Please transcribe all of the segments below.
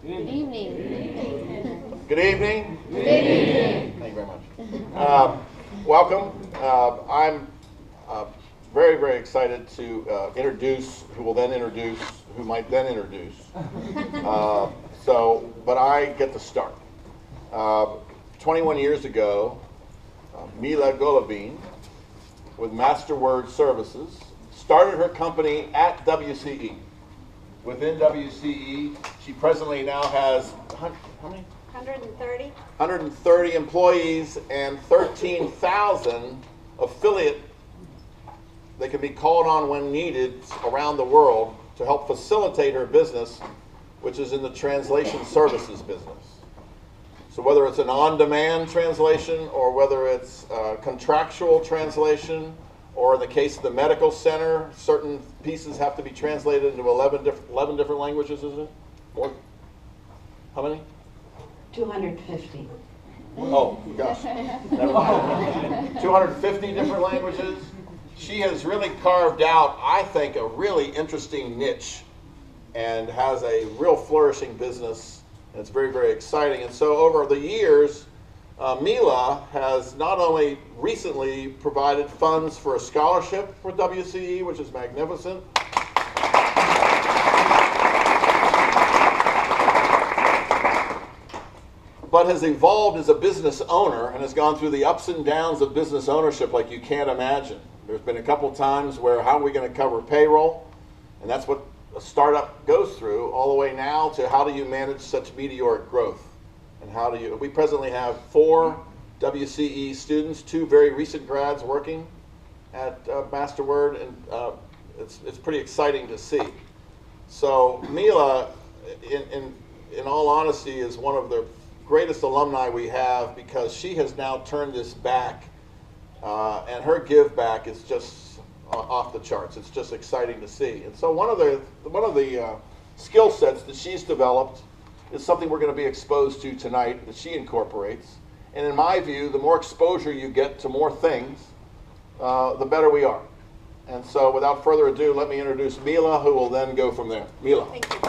Good evening. Good evening. Good evening. Thank you very much. Welcome. I'm very, very excited to introduce, who might then introduce. But I get to start. 21 years ago, Mila Golovin, with Masterword Services, started her company at WCE. Within WCE, she presently now has, how many? 130. 130 employees and 13,000 affiliate. They can be called on when needed around the world to help facilitate her business, which is in the translation services business. So whether it's an on-demand translation or whether it's contractual translation, or in the case of the medical center, certain pieces have to be translated into 11 different languages, is it? More? How many? 250. Oh, gosh. Never mind. 250 different languages. She has really carved out, I think, a really interesting niche and has a real flourishing business. And it's very, very exciting. And so over the years, Mila has not only recently provided funds for a scholarship for WCE, which is magnificent, but has evolved as a business owner and has gone through the ups and downs of business ownership like you can't imagine. There's been a couple times where how are we going to cover payroll? And that's what a startup goes through, all the way now to how do you manage such meteoric growth? And how do you, we presently have 4 WCE students, 2 very recent grads working at Masterword, and it's pretty exciting to see. So Mila, in all honesty, is one of the greatest alumni we have because she has now turned this back, and her give back is just off the charts. It's just exciting to see. And so one of the skill sets that she's developed is something we're going to be exposed to tonight that she incorporates. And in my view, the more exposure you get to more things, the better we are. And so without further ado, let me introduce Mila, who will then go from there. Mila. Thank you.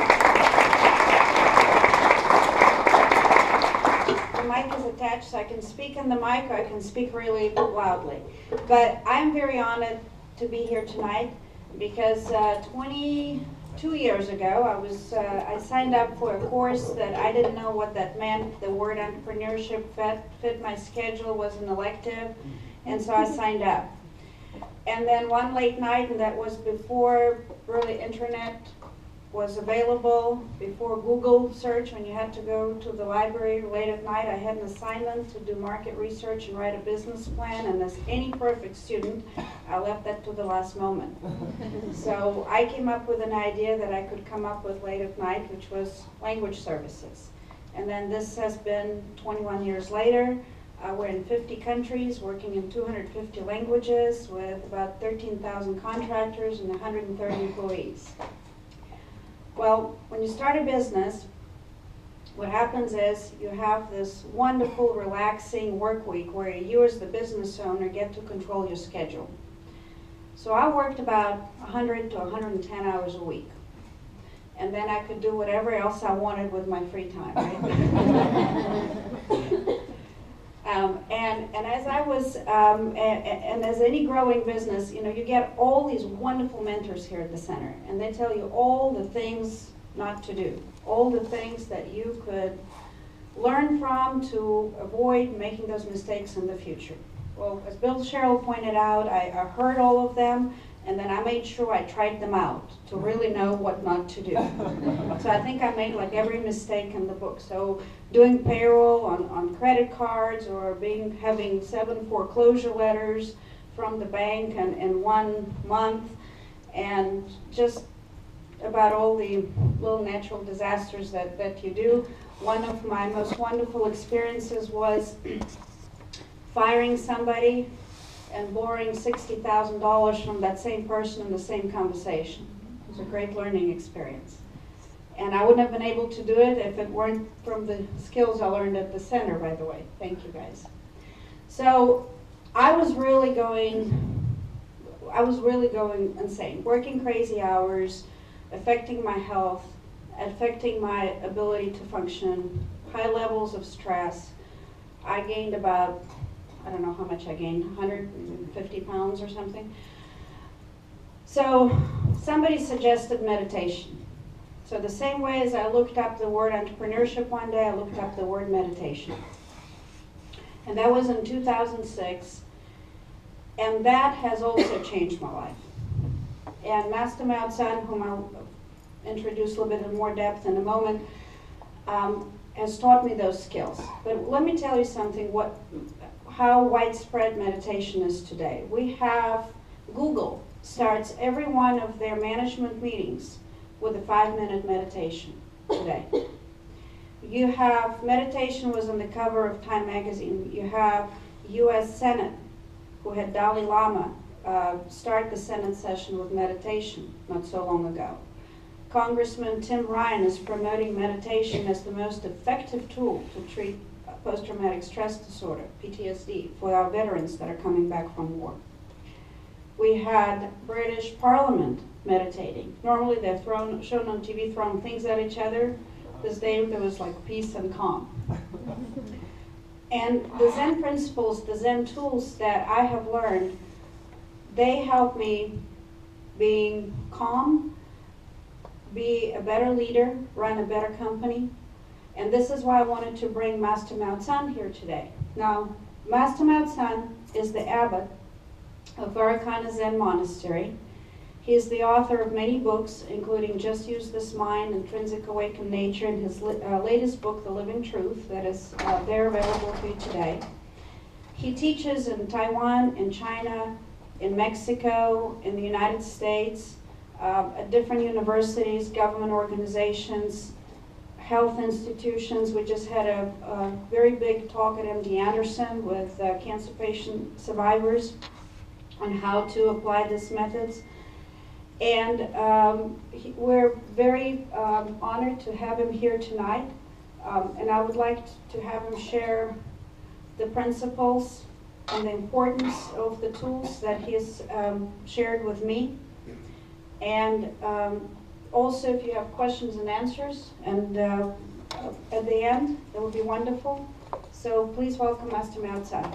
The mic is attached, so I can speak in the mic or I can speak really loudly. But I'm very honored to be here tonight because 22 years ago, I signed up for a course that I didn't know what that meant. The word entrepreneurship fit my schedule, was an elective, and so I signed up. And then one late night, and that was before really internet was available, before Google search, when you had to go to the library late at night, I had an assignment to do market research and write a business plan, and as any perfect student, I left that to the last moment. So I came up with an idea that I could come up with late at night, which was language services. And then this has been 21 years later. We're in 50 countries, working in 250 languages, with about 13,000 contractors and 130 employees. Well, when you start a business, what happens is you have this wonderful, relaxing work week where you as the business owner get to control your schedule. So I worked about 100 to 110 hours a week. And then I could do whatever else I wanted with my free time, right? And as I was, and as any growing business, you know, you get all these wonderful mentors here at the center, and they tell you all the things not to do, all the things that you could learn from to avoid making those mistakes in the future. Well, as Bill Sherrill pointed out, I heard all of them, and then I made sure I tried them out to really know what not to do. So I think I made like every mistake in the book. So doing payroll on credit cards, or having 7 foreclosure letters from the bank in 1 month, and just about all the little natural disasters that you do. One of my most wonderful experiences was firing somebody and borrowing $60,000 from that same person in the same conversation. It was a great learning experience. And I wouldn't have been able to do it if it weren't from the skills I learned at the center, by the way. Thank you, guys. So I was really going insane, working crazy hours, affecting my health, affecting my ability to function, high levels of stress. I gained about, I don't know how much I gained, 150 pounds or something. So somebody suggested meditation. So the same way as I looked up the word entrepreneurship one day, I looked up the word meditation. And that was in 2006. And that has also changed my life. And Master Miao Tsan, whom I'll introduce a little bit in more depth in a moment, has taught me those skills. But let me tell you something, how widespread meditation is today. We have, Google starts every one of their management meetings with a 5-minute meditation today. You have, meditation was on the cover of Time magazine. You have US Senate, who had Dalai Lama start the Senate session with meditation not so long ago. Congressman Tim Ryan is promoting meditation as the most effective tool to treat post-traumatic stress disorder, PTSD, for our veterans that are coming back from war. We had British Parliament meditating. Normally they're shown on TV throwing things at each other. This day there was like peace and calm. And the Zen principles, the Zen tools that I have learned, they help me being calm, be a better leader, run a better company. And this is why I wanted to bring Master Miao Tsan here today. Now, Master Miao Tsan is the abbot of Vairocana Zen Monastery. He is the author of many books, including Just Use This Mind, Intrinsic Awakened Nature, and his latest book, The Living Truth, that is there available for you today. He teaches in Taiwan, in China, in Mexico, in the United States, at different universities, government organizations, health institutions. We just had a very big talk at MD Anderson with cancer patient survivors on how to apply these methods. And we're very honored to have him here tonight. And I would like to have him share the principles and the importance of the tools that he has shared with me. And also, if you have questions and answers, and at the end, that would be wonderful. So please welcome Master Miao Tsan.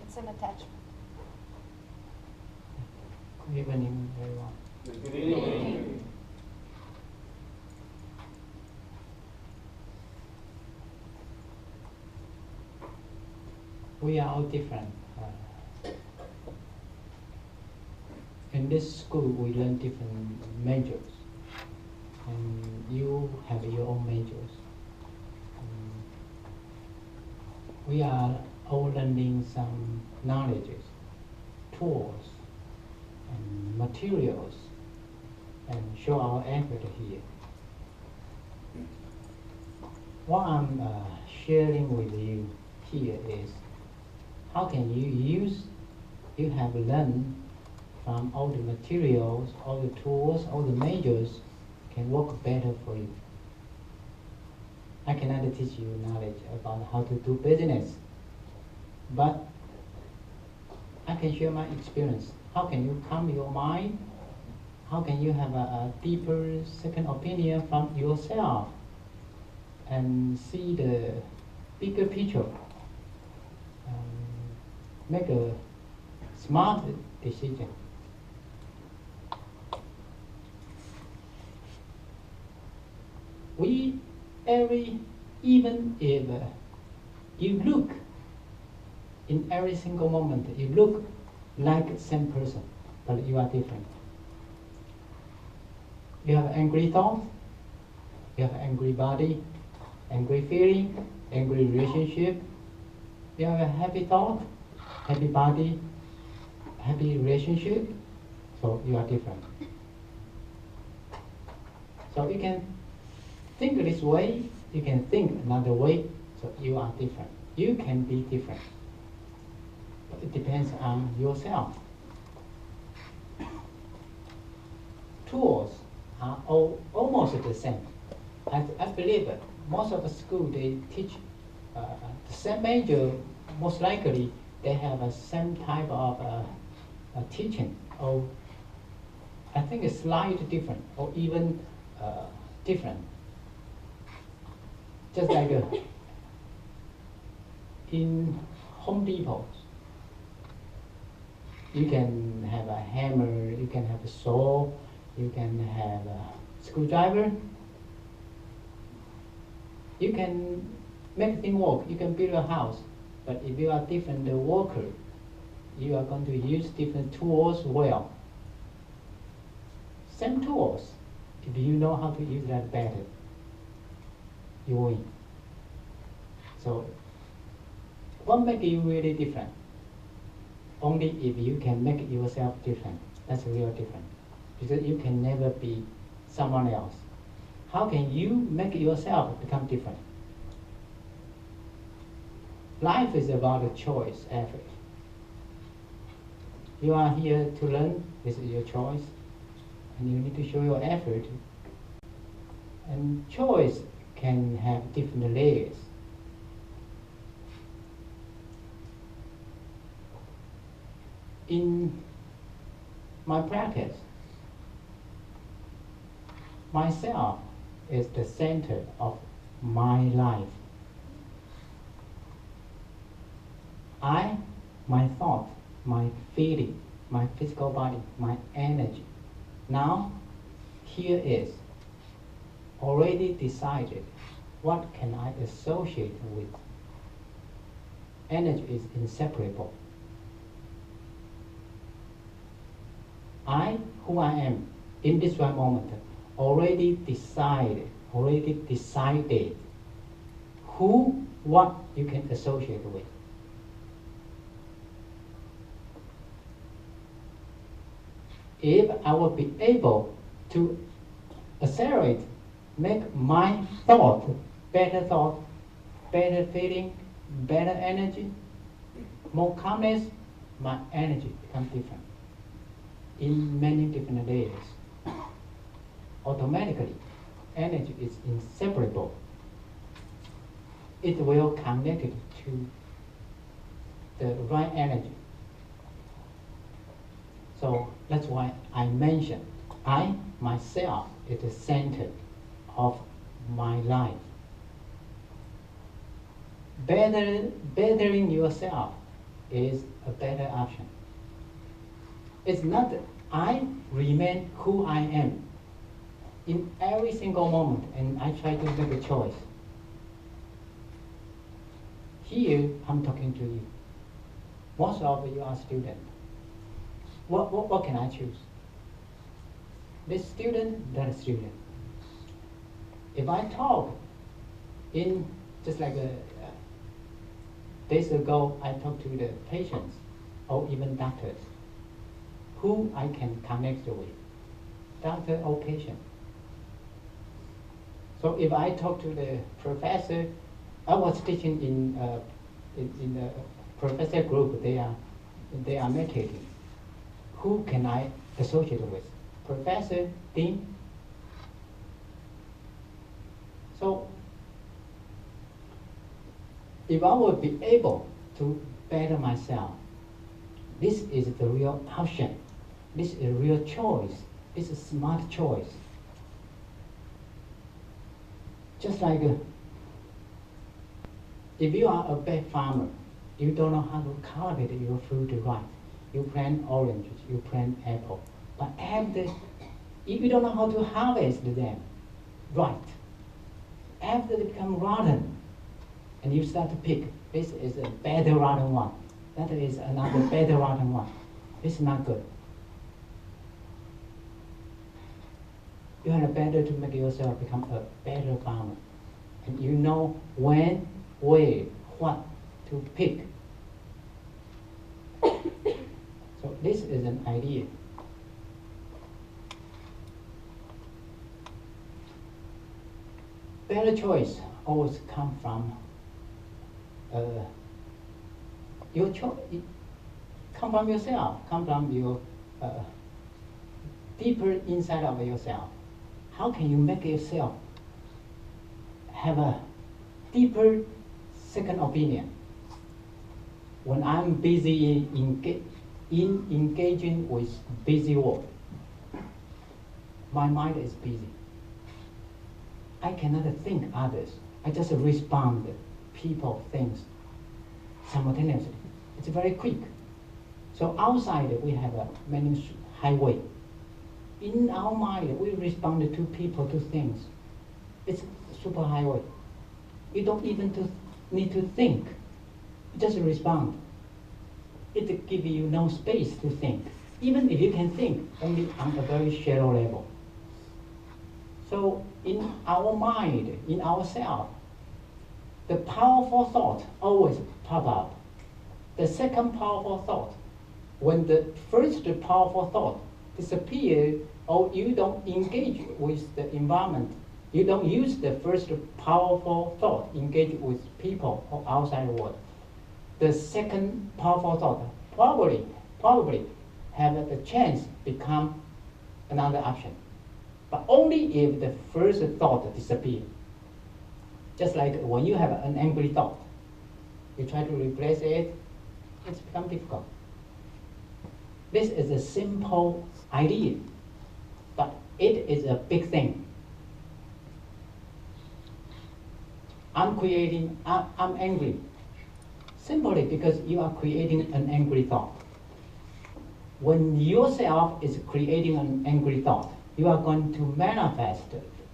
It's an attachment. Good evening, everyone. Good evening. We are all different. In this school, we learn different majors, and you have your own majors. We are all learning some knowledges, tools, and materials, and show our effort here. What I'm sharing with you here is how can you use, you have learned from all the materials, all the tools, all the majors can work better for you. I cannot teach you knowledge about how to do business, but I can share my experience. How can you calm your mind? How can you have a deeper second opinion from yourself and see the bigger picture? Make a smart decision. Even if you look in every single moment, you look like the same person, but you are different. You have angry thoughts, you have angry body, angry feeling, angry relationship. You have a happy thought, happy body, happy relationship, so you are different. So you can think this way, you can think another way, so you are different. You can be different. But it depends on yourself. Tools are almost the same. I believe most of the school they teach the same major. Most likely they have a same type of teaching, or I think it's slightly different, or even different. Just like in Home Depot, you can have a hammer, you can have a saw, you can have a screwdriver. You can make things work, you can build a house, but if you are different worker, you are going to use different tools well. Same tools, if you know how to use that better, you win. So, what makes you really different? Only if you can make yourself different. That's real different. Because you can never be someone else. How can you make yourself become different? Life is about a choice, effort. You are here to learn, this is your choice, and you need to show your effort. And choice can have different layers. In my practice, myself is the center of my life. My thought, my feeling, my physical body, my energy. Now, here is already decided what can I associate with. Energy is inseparable. Who I am, in this one moment, already decided who, what you can associate with. If I will be able to accelerate, make my thought, better feeling, better energy, more calmness, my energy becomes different in many different layers. Automatically, energy is inseparable. It will connect it to the right energy. So that's why I mentioned I, myself, is the center of my life. Bettering yourself is a better option. It's not that I remain who I am in every single moment, and I try to make a choice. Here, I'm talking to you. Most of you are students. What can I choose? This student, that student. If I talk in, just like days ago, I talked to the patients or even doctors, who I can connect with, doctor or patient. So if I talk to the professor, I was teaching in the professor group, they are meditating. Who can I associate with? Professor, dean? So if I would be able to better myself, this is the real option. This is a real choice. This is a smart choice. Just like if you are a bad farmer, you don't know how to cultivate your fruit right. You plant oranges, you plant apple, but if you don't know how to harvest them right, after they become rotten, and you start to pick, this is a better rotten one, that is another better rotten one. This is not good. You are better to make yourself become a better farmer, and you know when, where, what to pick. So this is an idea. Better choice always come from your choice. Come from yourself. Come from your deeper inside of yourself. How can you make yourself have a deeper second opinion. When I'm busy in engaging with busy work, my mind is busy. I cannot think others. I just respond people, things simultaneously. It's very quick. So outside we have a many highway. In our mind we respond to people, to things. It's super highway. You don't even need to think. You just respond. It gives you no space to think. Even if you can think, only on a very shallow level. So in our mind, in ourselves, the powerful thought always pop up. The second powerful thought, when the first powerful thought disappears, or you don't engage with the environment, you don't use the first powerful thought, engage with people or outside world. The second powerful thought probably have the chance become another option. But only if the first thought disappears. Just like when you have an angry thought, you try to replace it, it's become difficult. This is a simple idea, but it is a big thing. I'm angry, simply because you are creating an angry thought. When yourself is creating an angry thought, you are going to manifest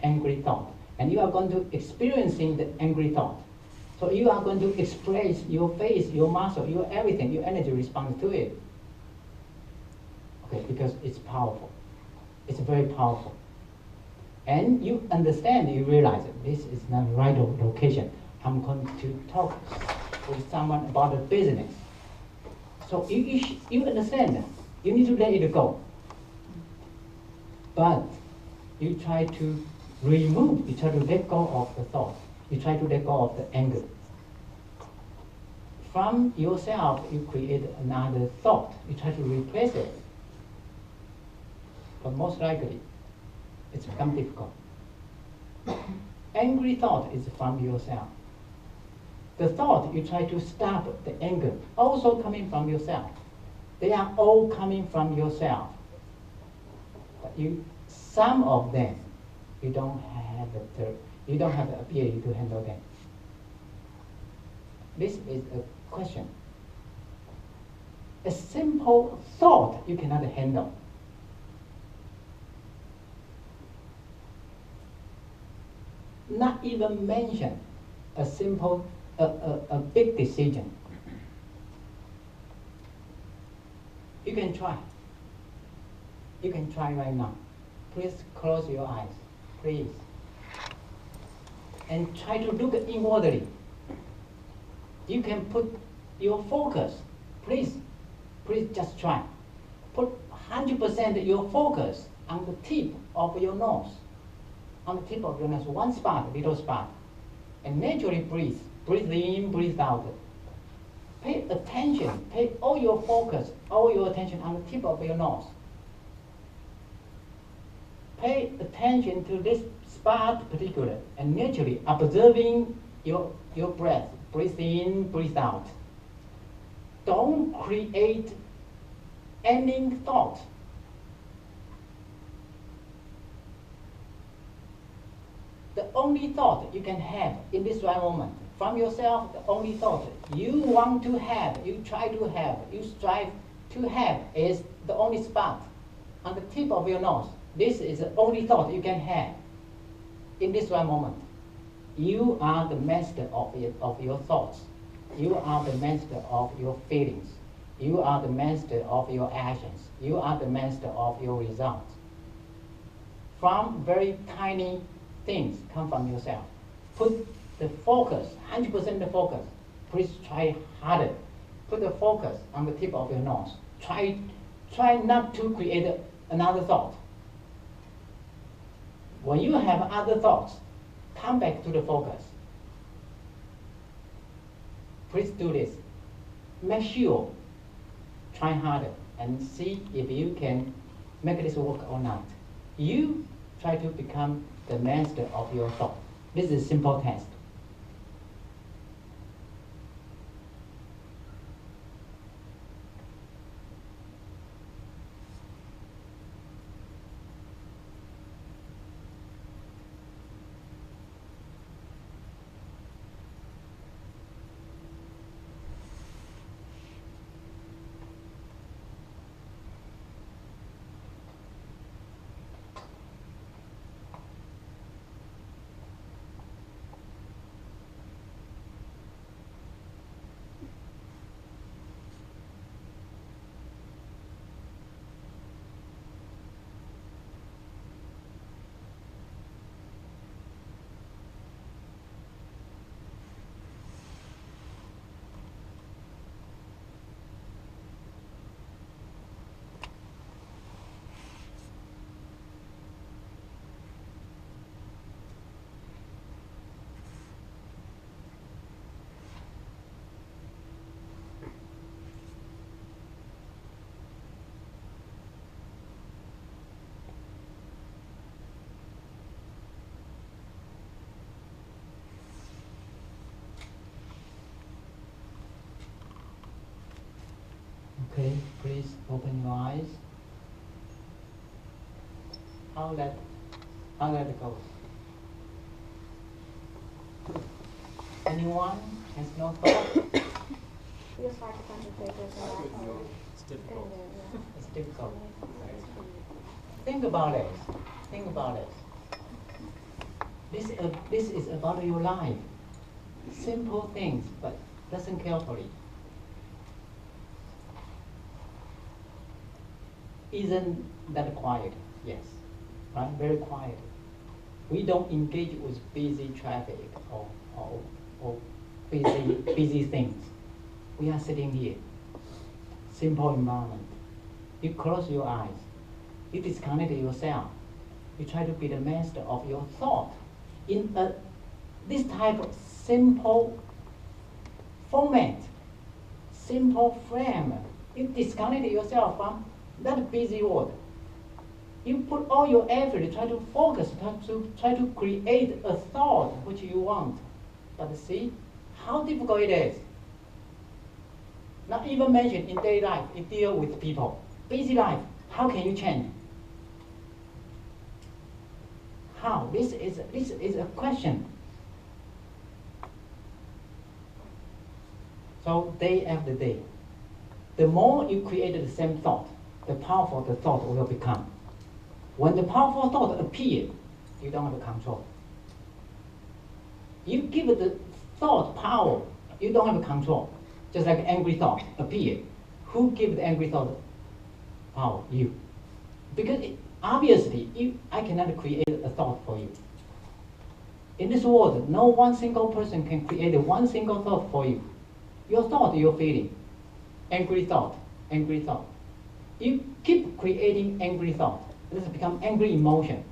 angry thought, and you are going to experiencing the angry thought. So you are going to express your face, your muscle, your everything, your energy responds to it. Okay, because it's powerful. It's very powerful. And you understand, you realize that this is not the right location. I'm going to talk with someone about a business. So you understand that. You need to let it go. But you try to remove, you try to let go of the thought. You try to let go of the anger. From yourself, you create another thought. You try to replace it. But most likely, it's become difficult. Angry thought is from yourself. The thought, you try to stop the anger, also coming from yourself. They are all coming from yourself. But some of them, you don't have the ability to handle them. This is a question. A simple thought you cannot handle. Not even mention a simple, a big decision. You can try. You can try right now. Please close your eyes, please. And try to look inwardly. You can put your focus, please just try. Put 100% your focus on the tip of your nose. On the tip of your nose, one spot, little spot. And naturally breathe. Breathe in, breathe out. Pay attention, pay all your focus, all your attention on the tip of your nose. Pay attention to this spot particular, and naturally observing your breath. Breathe in, breathe out. Don't create any thought. The only thought you can have in this right moment, from yourself, the only thought you want to have, you try to have, you strive to have is the only spot on the tip of your nose. This is the only thought you can have in this right moment. You are the master of your thoughts. You are the master of your feelings. You are the master of your actions. You are the master of your results. From very tiny things come from yourself. Put the focus, 100% the focus. Please try harder. Put the focus on the tip of your nose. Try not to create another thought. When you have other thoughts, come back to the focus. Please do this. Make sure, try harder, and see if you can make this work or not. You try to become the master of your thought. This is a simple test. Okay, please open your eyes. How that goes? Anyone has no thought? Feels like a bunch of papers and It's difficult. It's difficult. Think about it. Think about it. This is about your life. Simple things, but listen carefully. Isn't that quiet? Yes. Right? Very quiet. We don't engage with busy traffic or busy things. We are sitting here. Simple environment. You close your eyes. You disconnect yourself. You try to be the master of your thought in this type of simple format, simple frame. You disconnect yourself from that busy world. You put all your effort to try to focus, try to create a thought which you want. But see how difficult it is. Not even mention in daily life, you deal with people. Busy life, how can you change? How? This is a question. So day after day, the more you create the same thought, the powerful the thought will become. When the powerful thought appears, you don't have control. You give the thought power, you don't have control. Just like angry thought appear. Who gives the angry thought power? You. Because obviously, I cannot create a thought for you. In this world, no one single person can create one single thought for you. Your thought, your feeling. Angry thought, angry thought. You keep creating angry thought. This becomes angry emotion.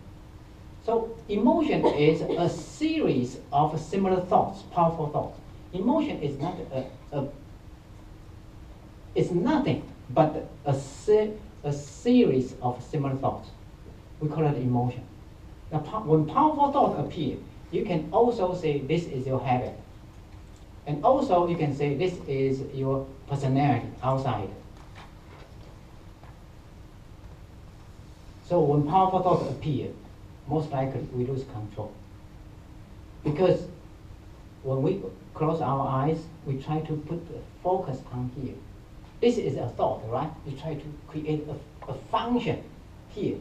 So emotion is a series of similar thoughts, powerful thoughts. Emotion is not it's nothing but a series of similar thoughts. We call it emotion. Now, when powerful thoughts appear, you can also say this is your habit. And also you can say this is your personality outside. So when powerful thoughts appear, most likely we lose control. Because when we close our eyes, we try to put the focus on here. This is a thought, right? You try to create a function here.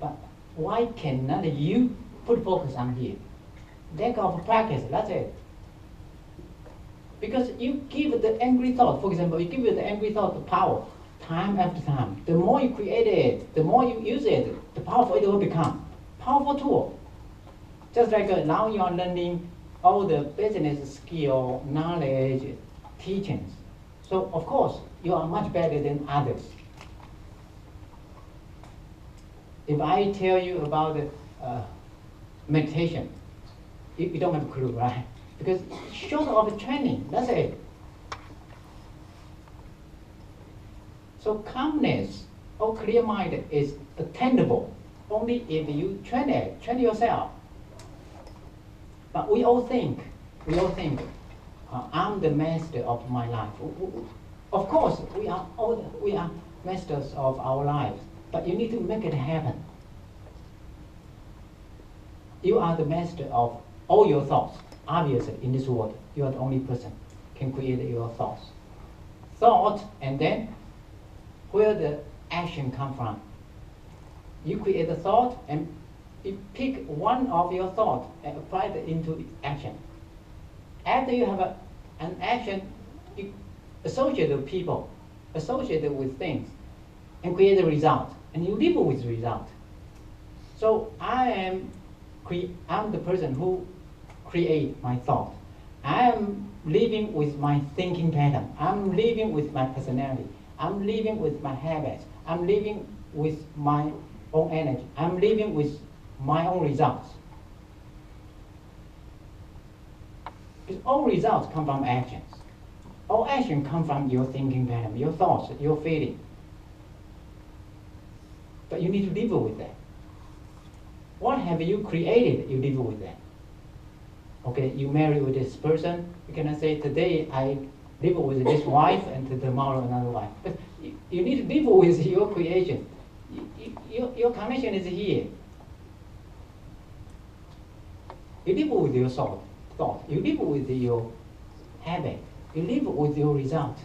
But why cannot you put focus on here? Lack of practice, that's it. Because you give the angry thought, for example, you give the angry thought the power time after time. The more you create it, the more you use it, the powerful it will become. Powerful tool. Just like now you are learning all the business skill, knowledge, teachings. So of course, you are much better than others. If I tell you about meditation, you don't have a clue, right? Because short of training, that's it. So calmness or clear mind is attainable only if you train yourself. But we all think, I'm the master of my life. Of course, we are masters of our lives, but you need to make it happen. You are the master of all your thoughts. Obviously, in this world, you are the only person can create your thoughts. Thought, and then where the action come from. You create a thought, and you pick one of your thoughts and apply it into action. After you have an action, you associate with people, associate it with things, and create a result, and you live with the result. So I'm the person who create my thought. I'm living with my thinking pattern. I'm living with my personality. I'm living with my habits. I'm living with my own energy. I'm living with my own results. Because all results come from actions. All action come from your thinking pattern, your thoughts, your feeling. But you need to live with that. What have you created? You live with that. Okay, you marry with this person. You cannot say today I live with this wife and tomorrow another wife. But you need to live with your creation. Your connection is here. You live with your thought. You live with your habit. You live with your result.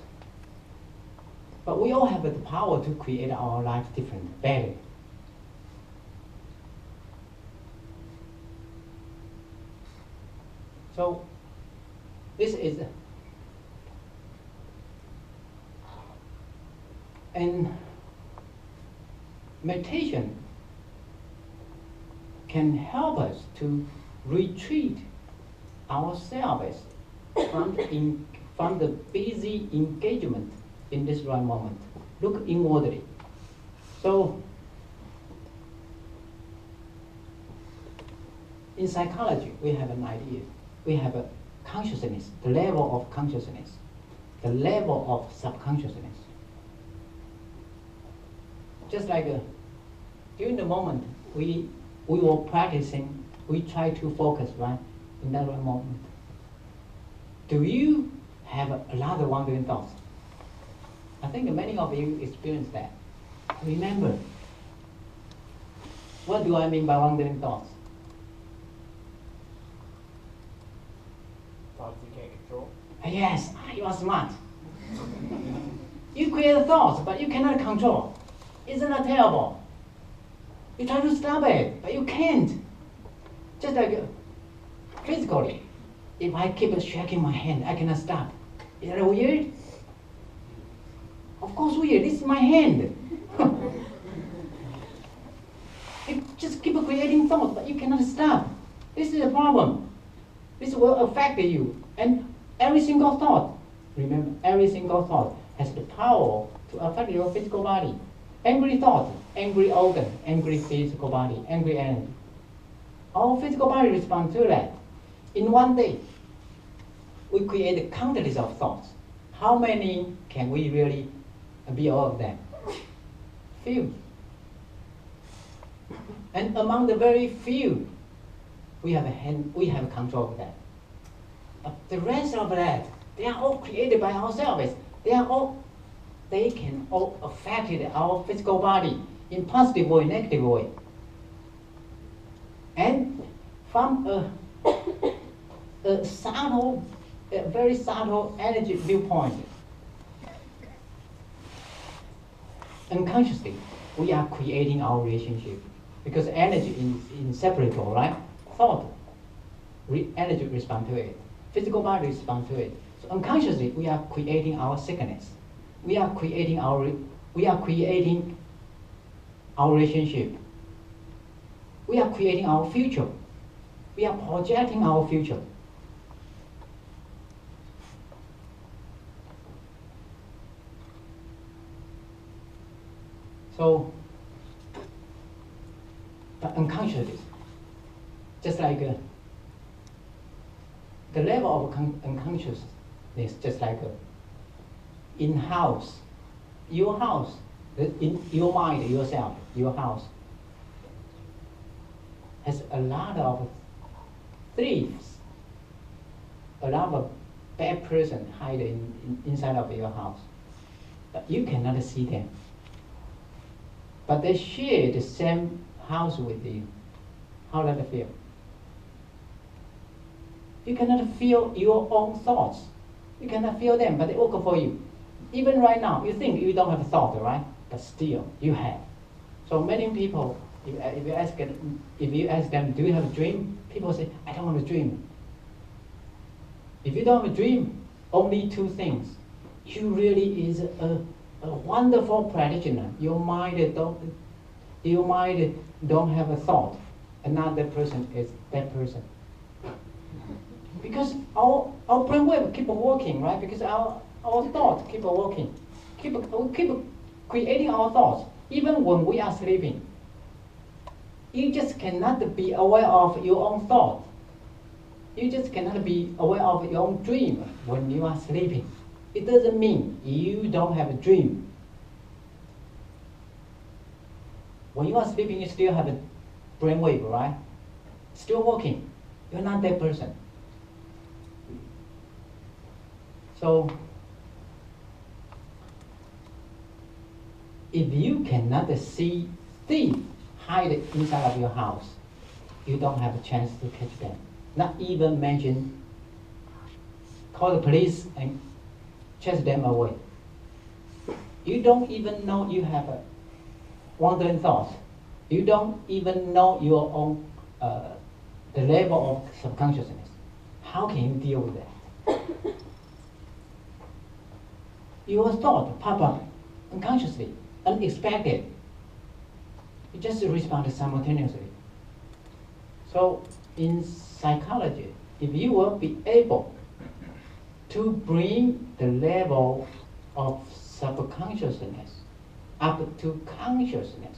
But we all have the power to create our life different, better. So this is and meditation can help us to retreat ourselves from the busy engagement in this right moment. Look inwardly. So in psychology, we have an idea. We have a consciousness, the level of consciousness, the level of subconsciousness. Just like during the moment we were practicing, we try to focus, right, in that right moment. Do you have a lot of wandering thoughts? I think many of you experience that. Remember, what do I mean by wandering thoughts? Thoughts you can't control? Yes, you are smart. You create thoughts, but you cannot control. Isn't that terrible? You try to stop it, but you can't. Just like physically, if I keep shaking my hand, I cannot stop. Is that weird? Of course weird. This is my hand. You just keep creating thoughts, but you cannot stop. This is a problem. This will affect you. And every single thought, remember, every single thought has the power to affect your physical body. Angry thought, angry organ, angry physical body, angry energy. Our physical body responds to that. In one day, we create countless of thoughts. How many can we really be all of them? Few. And among the very few, we have control of that. But the rest of that, they are all created by ourselves. They can all affect our physical body in positive way, negative way. And from a very subtle energy viewpoint, unconsciously, we are creating our relationship. Because energy is inseparable, right? Thought, energy responds to it. Physical body responds to it. So unconsciously, we are creating our sickness. We are creating our relationship. We are creating our future. We are projecting our future. So, but unconsciously, just like the level of unconsciousness, just like in your house, in your mind, yourself, your house has a lot of thieves a lot of bad person hide inside of your house. But you cannot see them. But they share the same house with you. How does it feel? You cannot feel your own thoughts. You cannot feel them, but they work for you. Even right now, you think you don't have a thought, right? But still, you have. So many people, if you ask them, do you have a dream? People say, I don't want to dream. If you don't have a dream, only two things. You really is a wonderful practitioner. Your mind don't have a thought. Another person is that person. Because our brainwave keep working, right? Because our thoughts keep working, keep creating our thoughts, even when we are sleeping. You just cannot be aware of your own thought. You just cannot be aware of your own dream when you are sleeping. It doesn't mean you don't have a dream. When you are sleeping, you still have a brainwave, right? Still working. You're not that person. So, if you cannot see thief hide inside of your house, you don't have a chance to catch them. Not even mention call the police and chase them away. You don't even know you have a wandering thoughts. You don't even know your own the level of subconsciousness. How can you deal with that? Your thought pop up unconsciously, unexpected. You just respond simultaneously. So in psychology, if you will be able to bring the level of subconsciousness up to consciousness,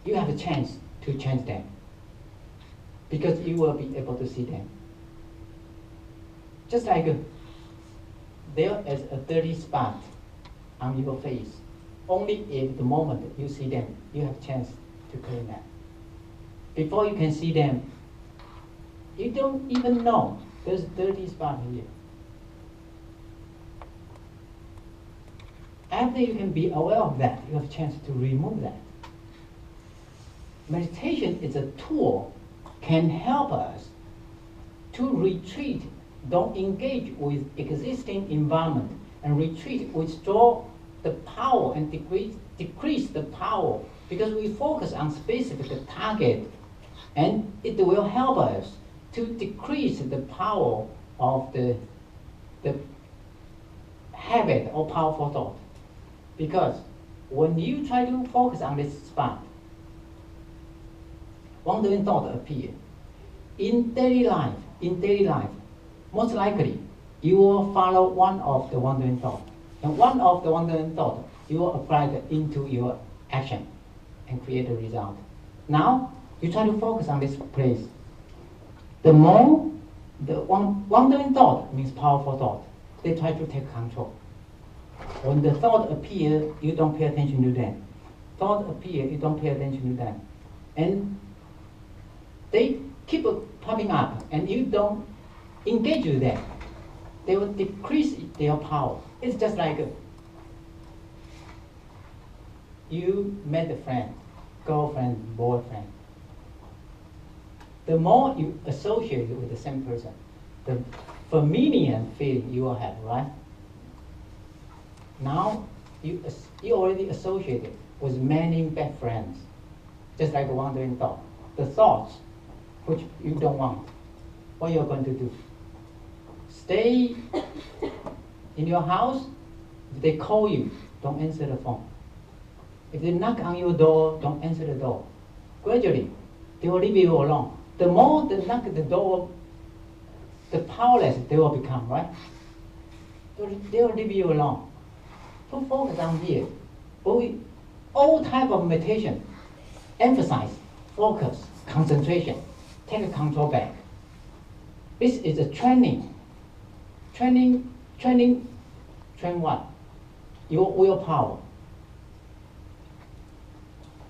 you have a chance to change them because you will be able to see them. Just like there is a dirty spot on your face. Only if the moment you see them, you have a chance to clean that. Before you can see them, you don't even know there's a dirty spot here. After you can be aware of that, you have a chance to remove that. Meditation is a tool, can help us to retreat, don't engage with existing environment, and retreat, withdraw the power and decrease the power, because we focus on specific target, and it will help us to decrease the power of the habit or powerful thought. Because when you try to focus on this spot, wandering thought appear. In daily life, most likely you will follow one of the wandering thought. And one of the wandering thought, you will apply it into your action and create a result. Now, you try to focus on this place. The more the wandering thought means powerful thought, they try to take control. When the thought appear, you don't pay attention to them. Thought appear, you don't pay attention to them. And they keep popping up, and you don't engage with them. They will decrease their power. It's just like you met a friend, girlfriend, boyfriend. The more you associate with the same person, the familiar feeling you will have, right? Now you already associated with many bad friends, just like a wandering thought. The thoughts which you don't want, what you're going to do? Stay in your house. If they call you, don't answer the phone. If they knock on your door, don't answer the door. Gradually, they will leave you alone. The more they knock at the door, the powerless they will become, right? They will leave you alone. So focus on here. All type of meditation, emphasize, focus, concentration, take control back. This is a training. Train what? Your willpower.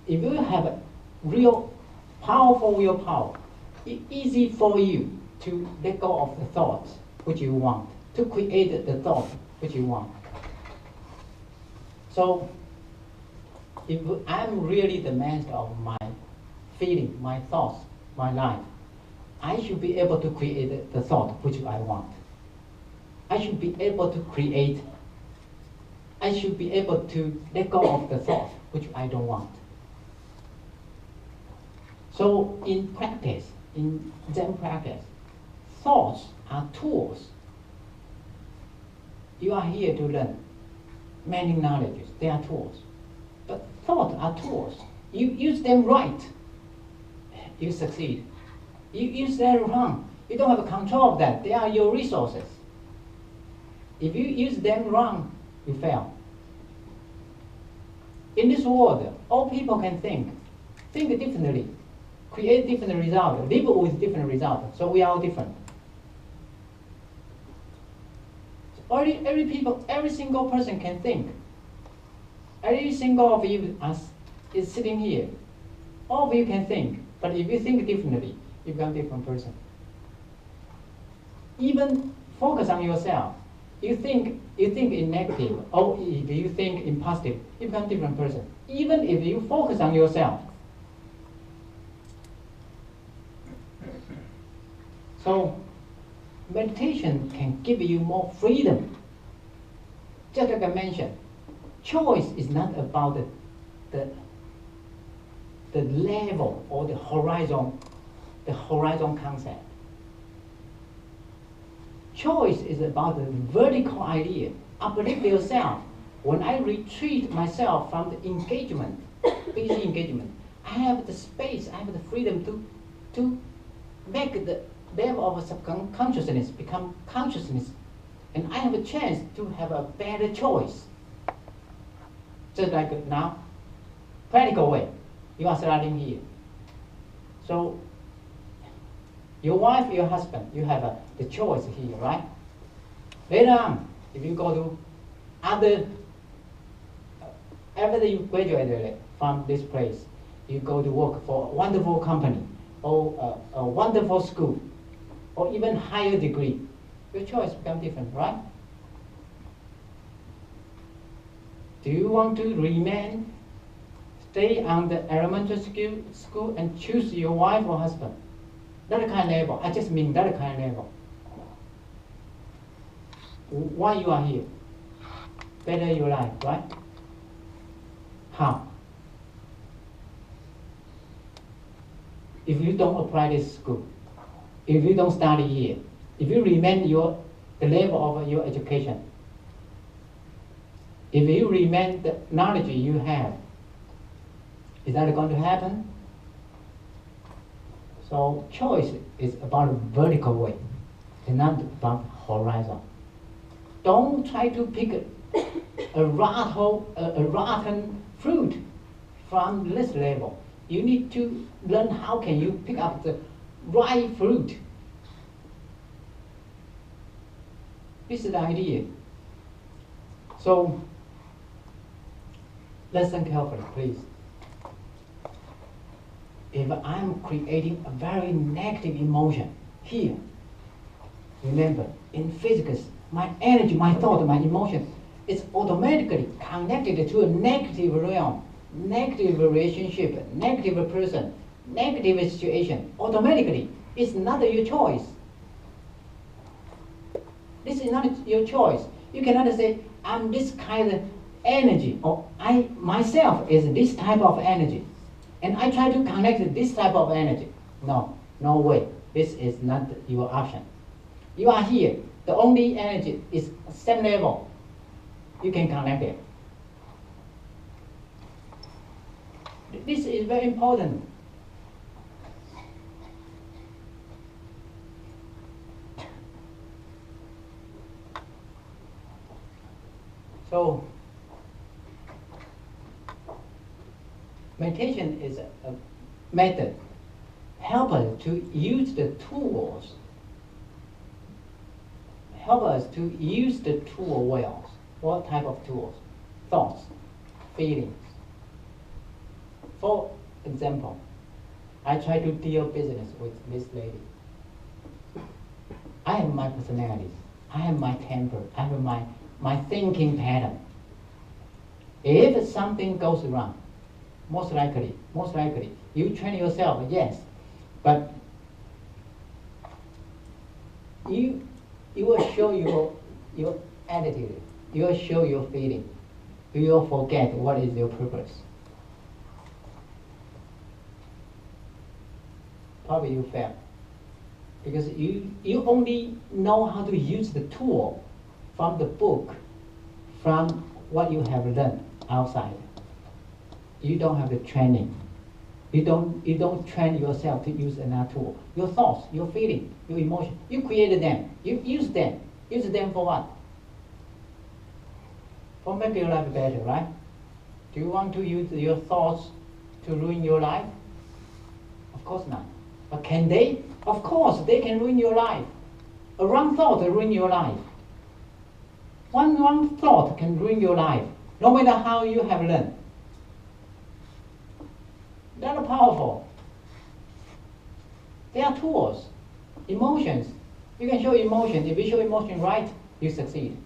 If you have a real powerful willpower, it's easy for you to let go of the thoughts which you want, to create the thought which you want. So if I'm really the master of my feeling, my thoughts, my life, I should be able to create the thought which I want. I should be able to create, I should be able to let go of the thought which I don't want. So in practice, in Zen practice, thoughts are tools. You are here to learn many knowledges, they are tools. But thoughts are tools. You use them right, you succeed. You use them wrong, you don't have control of that. They are your resources. If you use them wrong, you fail. In this world, all people can think differently, create different results, live with different results. So we are all different. So every single person can think. Every single of you is sitting here. All of you can think, but if you think differently, you become a different person. Even focus on yourself. You think in negative, or if you think in positive, you become a different person. Even if you focus on yourself. So meditation can give you more freedom. Just like I mentioned, choice is not about the level or the horizon concept. Choice is about the vertical idea. Uplift yourself. When I retreat myself from the engagement, busy engagement, I have the space, I have the freedom to make the level of subconsciousness become consciousness. And I have a chance to have a better choice. Just like now, practical way. You are starting here. So your wife, your husband, you have the choice here, right? Later on, if you go to after you graduated from this place, you go to work for a wonderful company or a wonderful school or even higher degree, your choice becomes different, right? Do you want to stay on the elementary school and choose your wife or husband? That kind of level. I just mean that kind of level. Why you are here? Better your life, right? How? If you don't apply this school, if you don't study here, if you remain the level of your education, if you remain the knowledge you have, is that going to happen? So choice is about a vertical way, and not about horizon. Don't try to pick a rotten fruit from this level. You need to learn how can you pick up the right fruit. This is the idea. So listen carefully, please. If I'm creating a very negative emotion here, remember, in physics, my energy, my thought, my emotion is automatically connected to a negative realm, negative relationship, negative person, negative situation. Automatically, it's not your choice. This is not your choice. You cannot say, I'm this kind of energy, or I myself is this type of energy, and I try to connect this type of energy. No, no way. This is not your option. You are here. The only energy is same level. You can connect it. This is very important. So meditation is a method help us to use the tools, help us to use the tool well. What type of tools? Thoughts, feelings. For example, I try to deal business with this lady. I have my personalities. I have my temper. I have my thinking pattern. If something goes wrong, most likely, you train yourself, yes, but you will show your attitude. You will show your feeling. You will forget what is your purpose. Probably you fail. Because you only know how to use the tool from the book, from what you have learned outside. You don't have the training. You don't train yourself to use another tool. Your thoughts, your feeling, your emotion, you created them. You use them. Use them for what? For make your life better, right? Do you want to use your thoughts to ruin your life? Of course not. But can they? Of course, they can ruin your life. A wrong thought will ruin your life. One wrong thought can ruin your life, no matter how you have learned. They are powerful. They are tools. Emotions. You can show emotion. If you show emotion right, you succeed.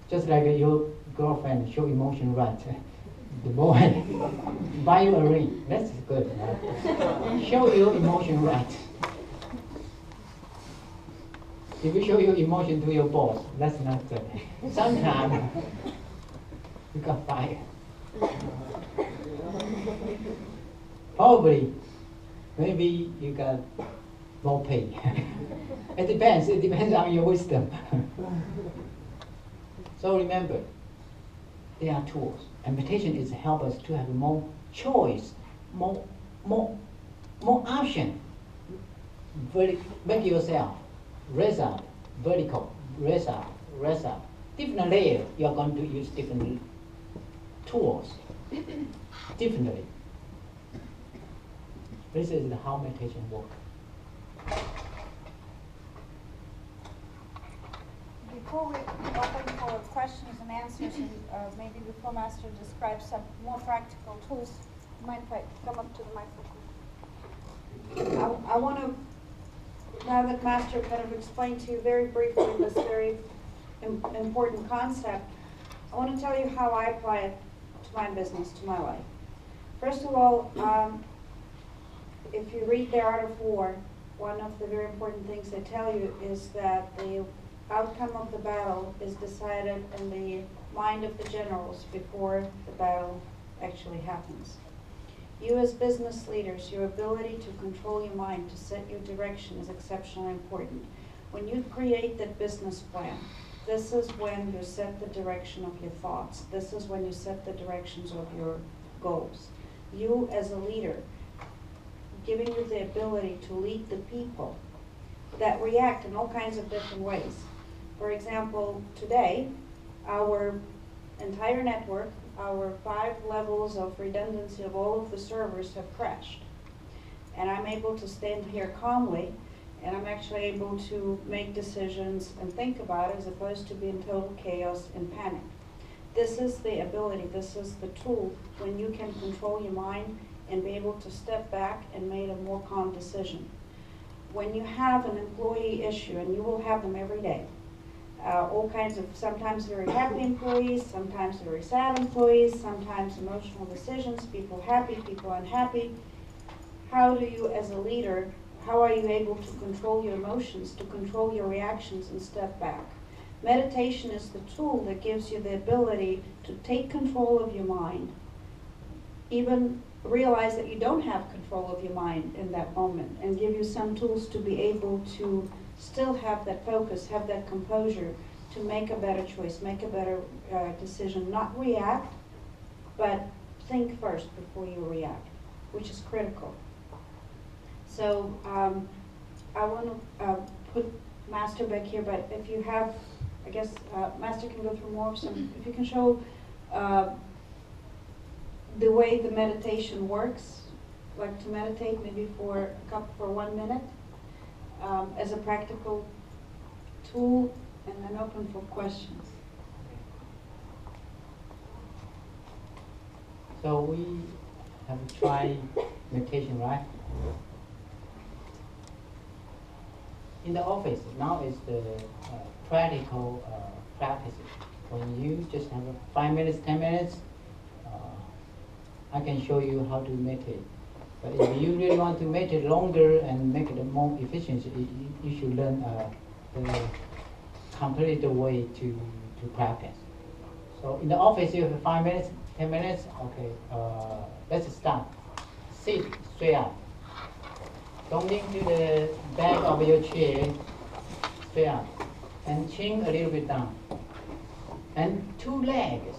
Just like your girlfriend show emotion right. The boy buy you a ring. That's good, right? Show your emotion right. If you show your emotion to your boss, that's not good. Sometimes you got fired. Probably, maybe you got more pay. It depends. It depends on your wisdom. So remember, they are tools. And meditation is help us to have more choice, more option. Make yourself raise up, vertical, raise up. Different layer, you are going to use different tools differently. This is how meditation works. Before we open for questions and answers, and maybe before Master describes some more practical tools, you mind if I come up to the microphone? I want to, now that Master kind of explained to you very briefly this very important concept, I want to tell you how I apply it to my business, to my life. First of all, if you read The Art of War, one of the very important things they tell you is that the outcome of the battle is decided in the mind of the generals before the battle actually happens. You as business leaders, your ability to control your mind, to set your direction is exceptionally important. When you create that business plan, this is when you set the direction of your thoughts. This is when you set the directions of your goals. You as a leader, giving you the ability to lead the people that react in all kinds of different ways. For example, today, our entire network, our 5 levels of redundancy of all of the servers have crashed. And I'm able to stand here calmly, and I'm actually able to make decisions and think about it as opposed to be in total chaos and panic. This is the ability, this is the tool when you can control your mind and be able to step back and make a more calm decision. When you have an employee issue, and you will have them every day, all kinds of, sometimes very happy employees, sometimes very sad employees, sometimes emotional decisions, people happy, people unhappy. How do you as a leader, how are you able to control your emotions, to control your reactions and step back? Meditation is the tool that gives you the ability to take control of your mind, even realize that you don't have control of your mind in that moment, and give you some tools to be able to still have that focus, have that composure to make a better choice, make a better decision, not react, but think first before you react, which is critical. So I want to put Master back here, but if you have, I guess Master can go through more of some, if you can show the way the meditation works, like to meditate maybe for 1 minute. As a practical tool, and then open for questions. So we have tried meditation, right? in the office, now is the practical practice. When you just have 5 minutes, 10 minutes, I can show you how to meditate. But if you really want to meditate longer and make it more efficient, you should learn the complete way to practice. So in the office, you have 5 minutes, 10 minutes. Okay, let's start. Sit straight up. Don't lean to the back of your chair, straight up, and chin a little bit down. And 2 legs.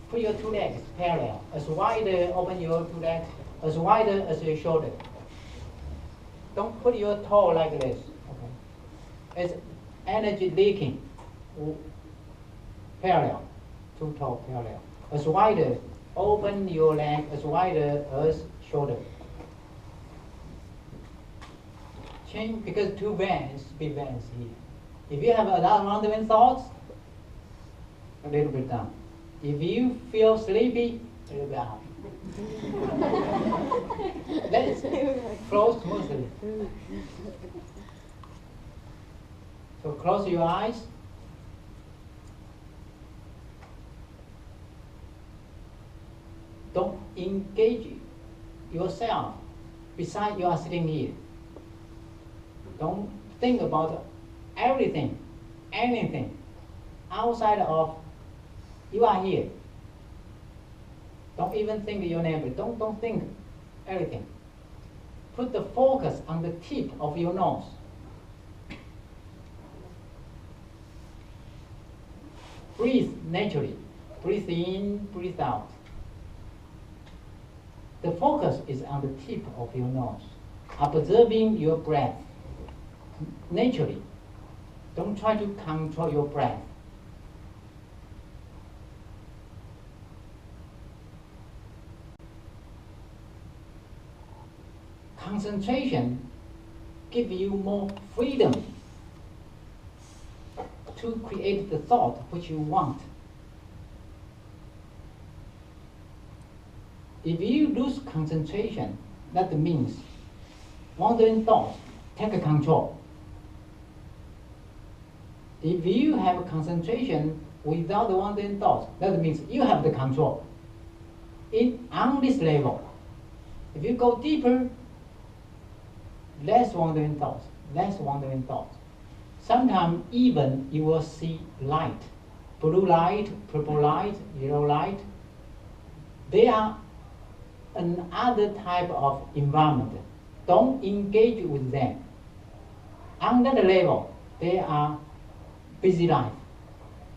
Put your 2 legs parallel, as wide. Open your 2 legs as wide as your shoulder. Don't put your toe like this. Okay, it's energy leaking. Parallel, 2 toes parallel, as wide. Open your leg as wide as shoulder. Chin, because 2 veins, big veins here. If you have a lot of wandering thoughts, a little bit down. If you feel sleepy, a little bit up. Let's close smoothly. So close your eyes. Don't engage yourself beside you are sitting here. Don't think about everything, anything outside of you are here. Don't even think your neighbor. Don't think everything. Put the focus on the tip of your nose. Breathe naturally. Breathe in, breathe out. The focus is on the tip of your nose. Observing your breath naturally. Don't try to control your breath. Concentration gives you more freedom to create the thought which you want. If you lose concentration, that means wandering thoughts take control. If you have concentration without the wandering thoughts, that means you have the control. On this level, if you go deeper, less wandering thoughts, less wandering thoughts. Sometimes even you will see light, blue light, purple light, yellow light. They are another type of environment. Don't engage with them. On that level, they are busy life.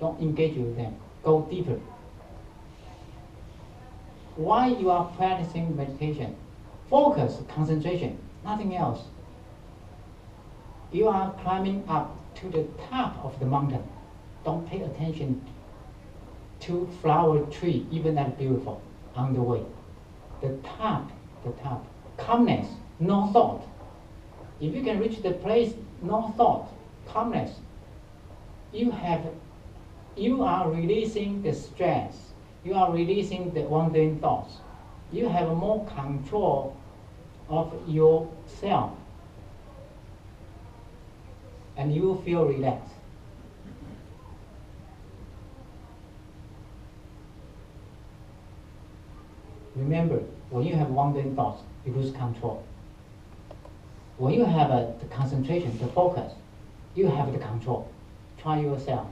Don't engage with them. Go deeper. Why you are practicing meditation? Focus, concentration, nothing else. You are climbing up to the top of the mountain. Don't pay attention to flower tree, even that beautiful, on the way. The top, calmness, no thought. If you can reach the place, no thought, calmness, you are releasing the stress. You are releasing the wandering thoughts. You have more control of yourself. And you will feel relaxed. Remember, when you have wandering thoughts, you lose control. When you have the concentration, the focus, you have the control. Try yourself.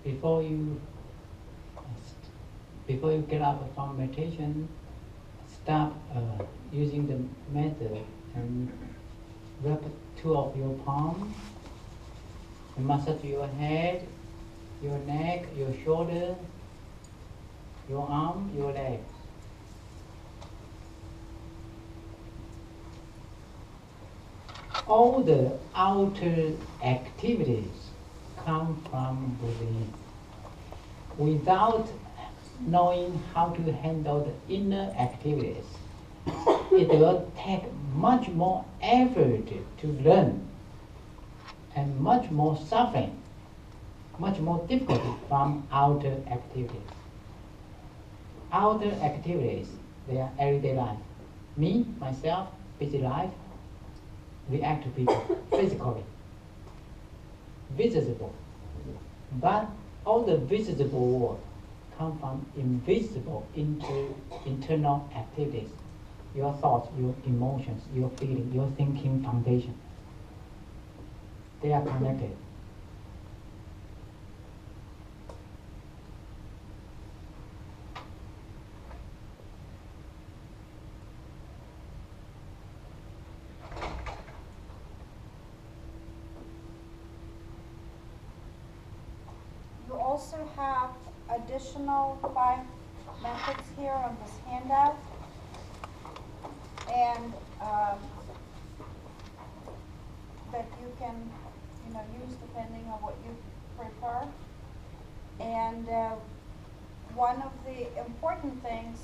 before you get up from meditation, start using the method and rub two of your palms and massage your head, your neck, your shoulder, your arm, your legs. All the outer activities come from within. Without knowing how to handle the inner activities, it will take much more effort to learn and much more suffering, much more difficulty from outer activities. Outer activities, they are everyday life. Me, myself, busy life, react to people physically, visible. But all the visible world come from invisible internal activities. Your thoughts, your emotions, your feeling, your thinking foundation. They are connected. You also have additional 5 methods here on this handout. And that you can, use depending on what you prefer. And one of the important things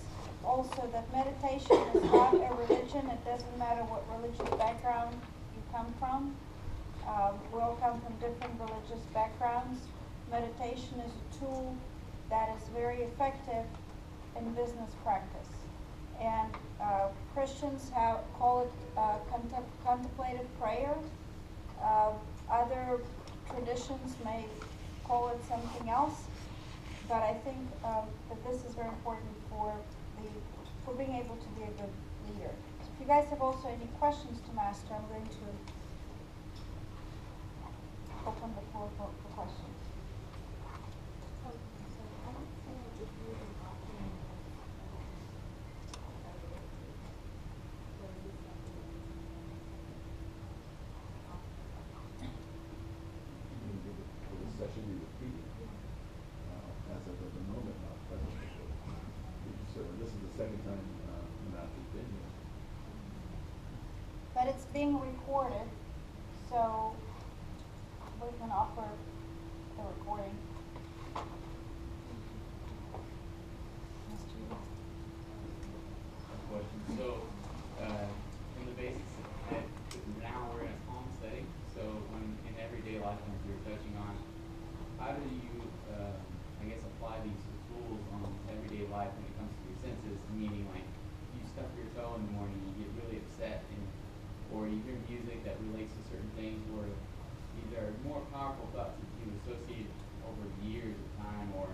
also that meditation is not a religion. It doesn't matter what religious background you come from. We all come from different religious backgrounds. Meditation is a tool that is very effective in business practice. And Christians call it contemplative prayer. Other traditions may call it something else, but I think that this is very important for being able to be a good leader. So if you guys have also any questions to Master, I'm going to open the floor for questions. Should be repeated as of the moment not present. So this is the second time Master's been here. But it's being recorded, so we can offer the recording. Question. So, in the basics, now we're in a calm setting. So, when in everyday life, when you're touching on, how do you, apply these tools on everyday life when it comes to your senses? Meaning, like, you stub your toe in the morning, you get really upset, or you hear music that relates to certain things, or these are more powerful thoughts that you associate over years of time, or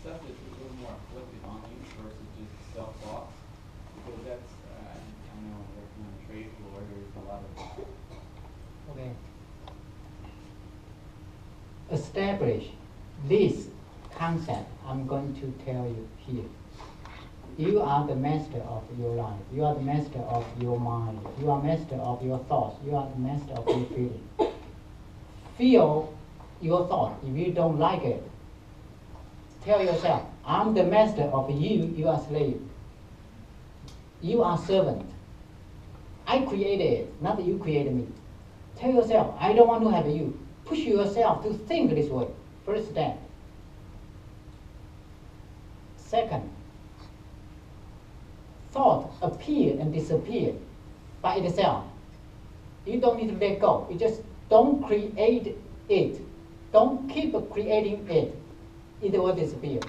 stuff that's a little more afflicted on you versus just self-thoughts. Because that's, I know, working on the trade floor, there's a lot of. Okay. Establish this concept I'm going to tell you here. You are the master of your life. You are the master of your mind. You are master of your thoughts. You are the master of your feeling. Feel your thought. If you don't like it, tell yourself, I'm the master of you. You are slave. You are servant. I created it, not you created me. Tell yourself, I don't want to have you. Push yourself to think this way. First step. Second, thought appear and disappear by itself. You don't need to let go. You just don't create it. Don't keep creating it. It will disappear.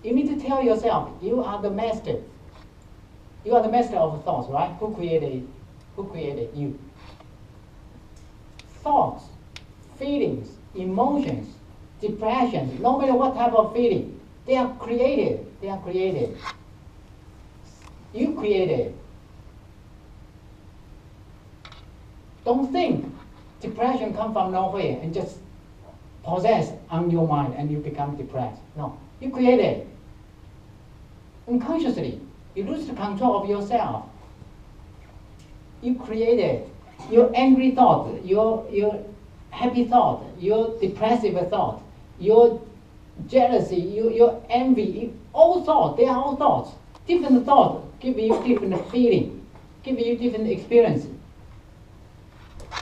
You need to tell yourself, you are the master. You are the master of thoughts, right? Who created it? Who created you? Thoughts, feelings, emotions, depression, no matter what type of feeling, they are created. They are created. You created. Don't think depression comes from nowhere and just possess on your mind and you become depressed. No, you create it. Unconsciously, you lose the control of yourself. You create it. Your angry thought, your happy thought, your depressive thought, your jealousy, your envy, all thoughts, they are all thoughts. Different thoughts give you different feeling, give you different experience.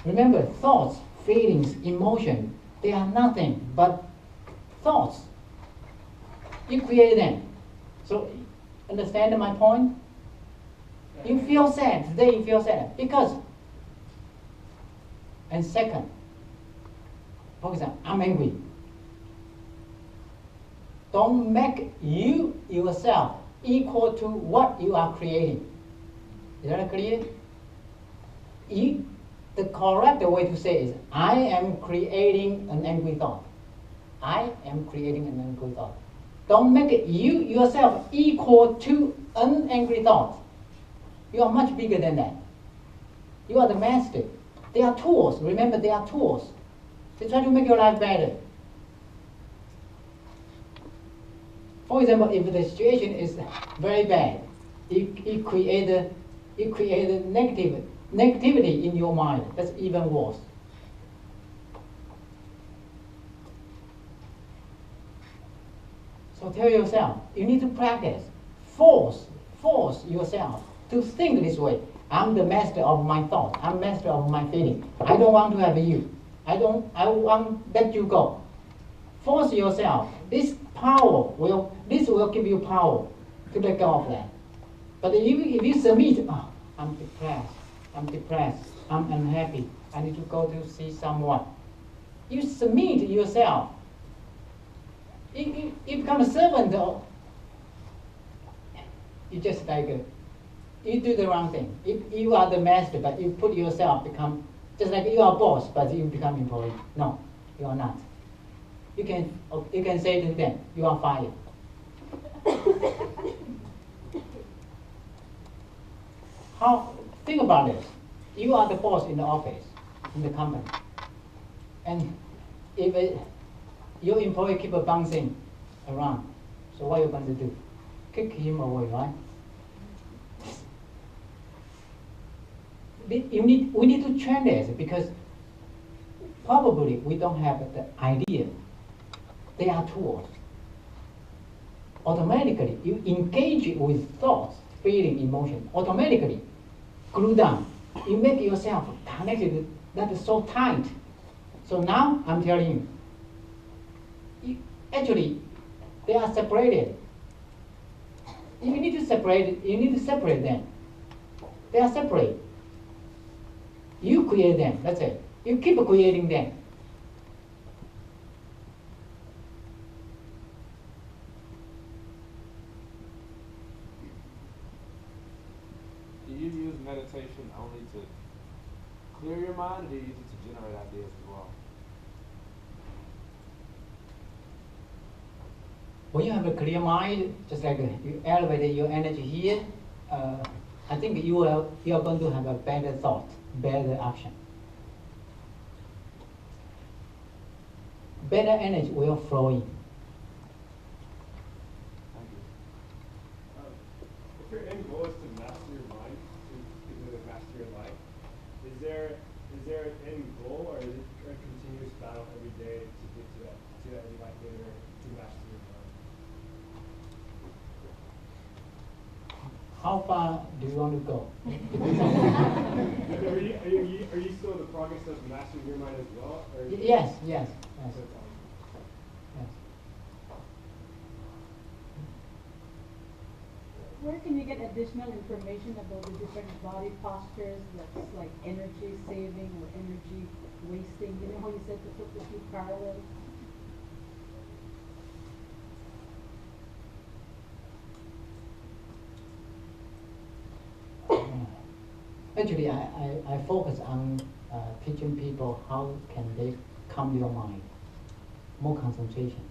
Remember, thoughts, feelings, emotion, they are nothing but thoughts. You create them. So, understand my point? You feel sad, today you feel sad, because, and second, for example, I'm angry. Don't make you yourself equal to what you are creating. Is that clear? The correct way to say is, I am creating an angry thought. I am creating an angry thought. Don't make you yourself equal to an angry thought. You are much bigger than that. You are the master. They are tools. Remember, they are tools. They try to make your life better. For example, if the situation is very bad, you create a negativity in your mind. That's even worse. So tell yourself, you need to practice. Force yourself to think this way. I'm the master of my thought. I'm master of my feeling. I don't want to have you. I want let you go. Force yourself. This will give you power to let go of that. But if you submit, oh, I'm depressed, I'm unhappy, I need to go to see someone. You submit yourself. You become a servant. You just like you do the wrong thing. You are the master, but you put yourself become just like you are boss, but you become employee. No, you are not. You can say to them, you are fired. Think about this. You are the boss in the office, in the company, and if your employee keep bouncing around, so what are you going to do? Kick him away, right? We need to train this because probably we don't have the idea. They are tools. Automatically, you engage with thoughts, feeling, emotion. Automatically, glue down. You make yourself connected. That is so tight. So now I'm telling you, actually, they are separated. You need to separate them. They are separate. You create them. That's it. You keep creating them. Do you use meditation only to clear your mind, or do you use it to generate ideas as well? When you have a clear mind, just like you elevate your energy here, I think you are going to have a better thought, better action. Better energy will flow in. Thank you. If your end goal is to master your mind, to master your life, is there an end goal, or is it a continuous battle every day to get to that life later to master your mind? How far do you want to go? Are you still in the progress of mastering your mind as well? Or Yes. Yes. Where can you get additional information about the different body postures, that's like energy saving or energy wasting? You know how you said to put the two parallel? Actually, I focus on teaching people how can they calm your mind, more concentration.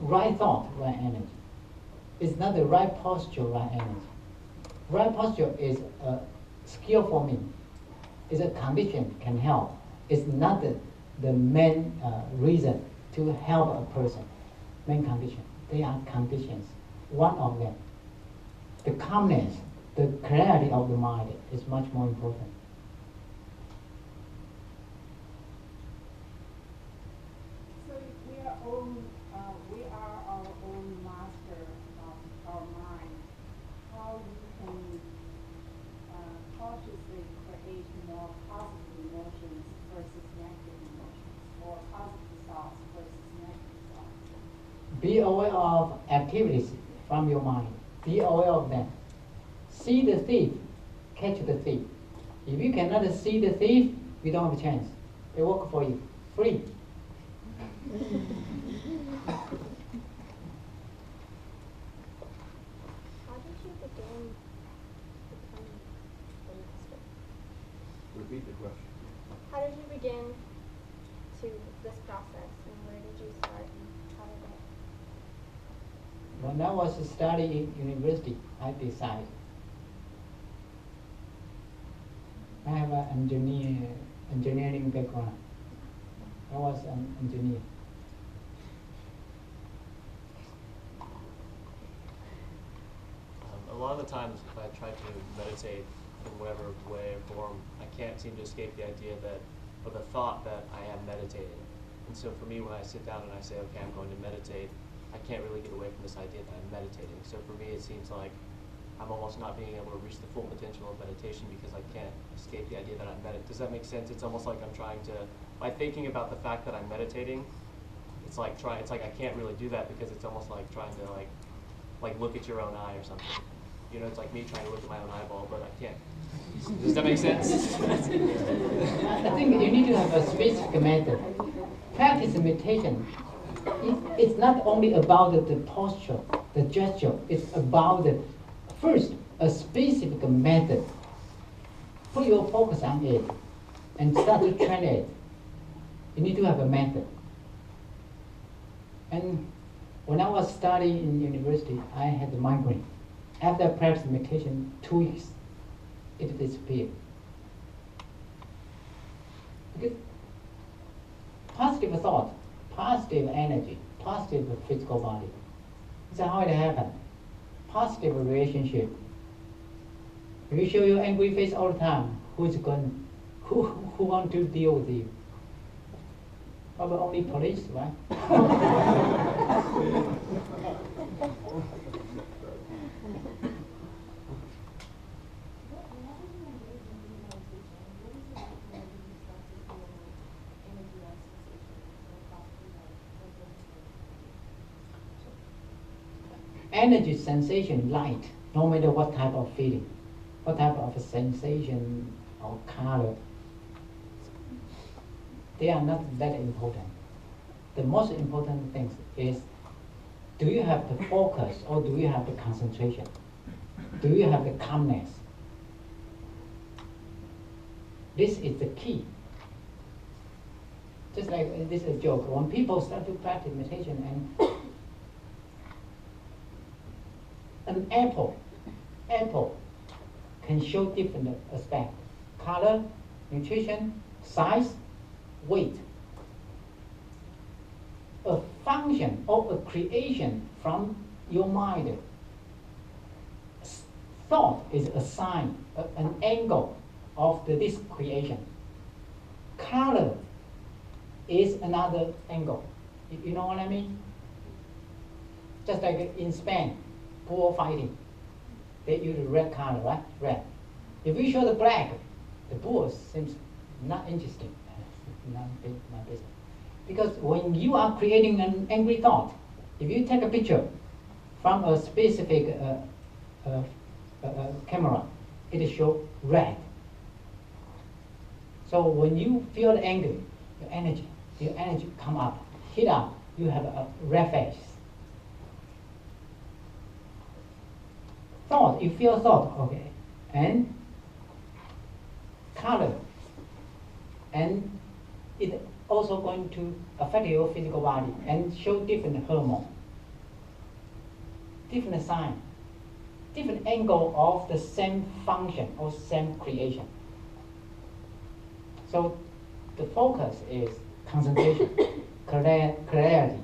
Right thought, right energy. It's not the right posture, right energy. Right posture is a skill for me. It's a condition can help. It's not the main reason to help a person, main condition. They are conditions. One of them, the calmness, the clarity of the mind is much more important. So we are our own master of our mind. How you can consciously create more positive emotions versus negative emotions, or positive thoughts versus negative thoughts. Be aware of activities from your mind. Be aware of them. See the thief, catch the thief. If you cannot see the thief, you don't have a chance. They work for you, free. How did you begin becoming the master? Repeat the question. How did you begin to this process, and where did you start, and how did it? When I was studying in university, I decided I have an engineering background. I was an engineer. A lot of the times, if I try to meditate in whatever way or form, I can't seem to escape the idea that, or the thought that I am meditating. And so for me, when I sit down and I say, okay, I'm going to meditate, I can't really get away from this idea that I'm meditating. So for me, it seems like I'm almost not being able to reach the full potential of meditation because I can't escape the idea that I'm meditating. Does that make sense? It's almost like I'm trying to, by thinking about the fact that I'm meditating, it's like I can't really do that because it's almost like trying to like look at your own eye or something. You know, it's like me trying to look at my own eyeball, but I can't. Does that make sense? I think you need to have a specific method. Practice meditation. It's not only about the posture, the gesture. It's about first a specific method. Put your focus on it and start to train it. You need to have a method. And when I was studying in university, I had a migraine. After I practiced meditation 2 weeks, it disappeared. Because positive thought, positive energy, positive physical body. That's how it happened. Positive relationship. If you show your angry face all the time, who want to deal with you? Probably only police, right? Energy, sensation, light, no matter what type of feeling, what type of sensation or color, they are not that important. The most important thing is, do you have the focus or do you have the concentration? Do you have the calmness? This is the key. Just like this is a joke. When people start to practice meditation and an apple can show different aspects: color, nutrition, size, weight. A function or a creation from your mind. Thought is a sign, an angle of this creation. Color is another angle. You know what I mean? Just like in Spain, bull fighting, they use red color, right? Red. If we show the black, the bull seems not interesting. Not business. Because when you are creating an angry thought, if you take a picture from a specific camera, it shows red. So when you feel angry, your energy come up, heat up, you have a red face. Thought, you feel thought, okay, and color, and it also going to affect your physical body and show different hormone, different sign, different angle of the same function or same creation. So the focus is concentration, clarity.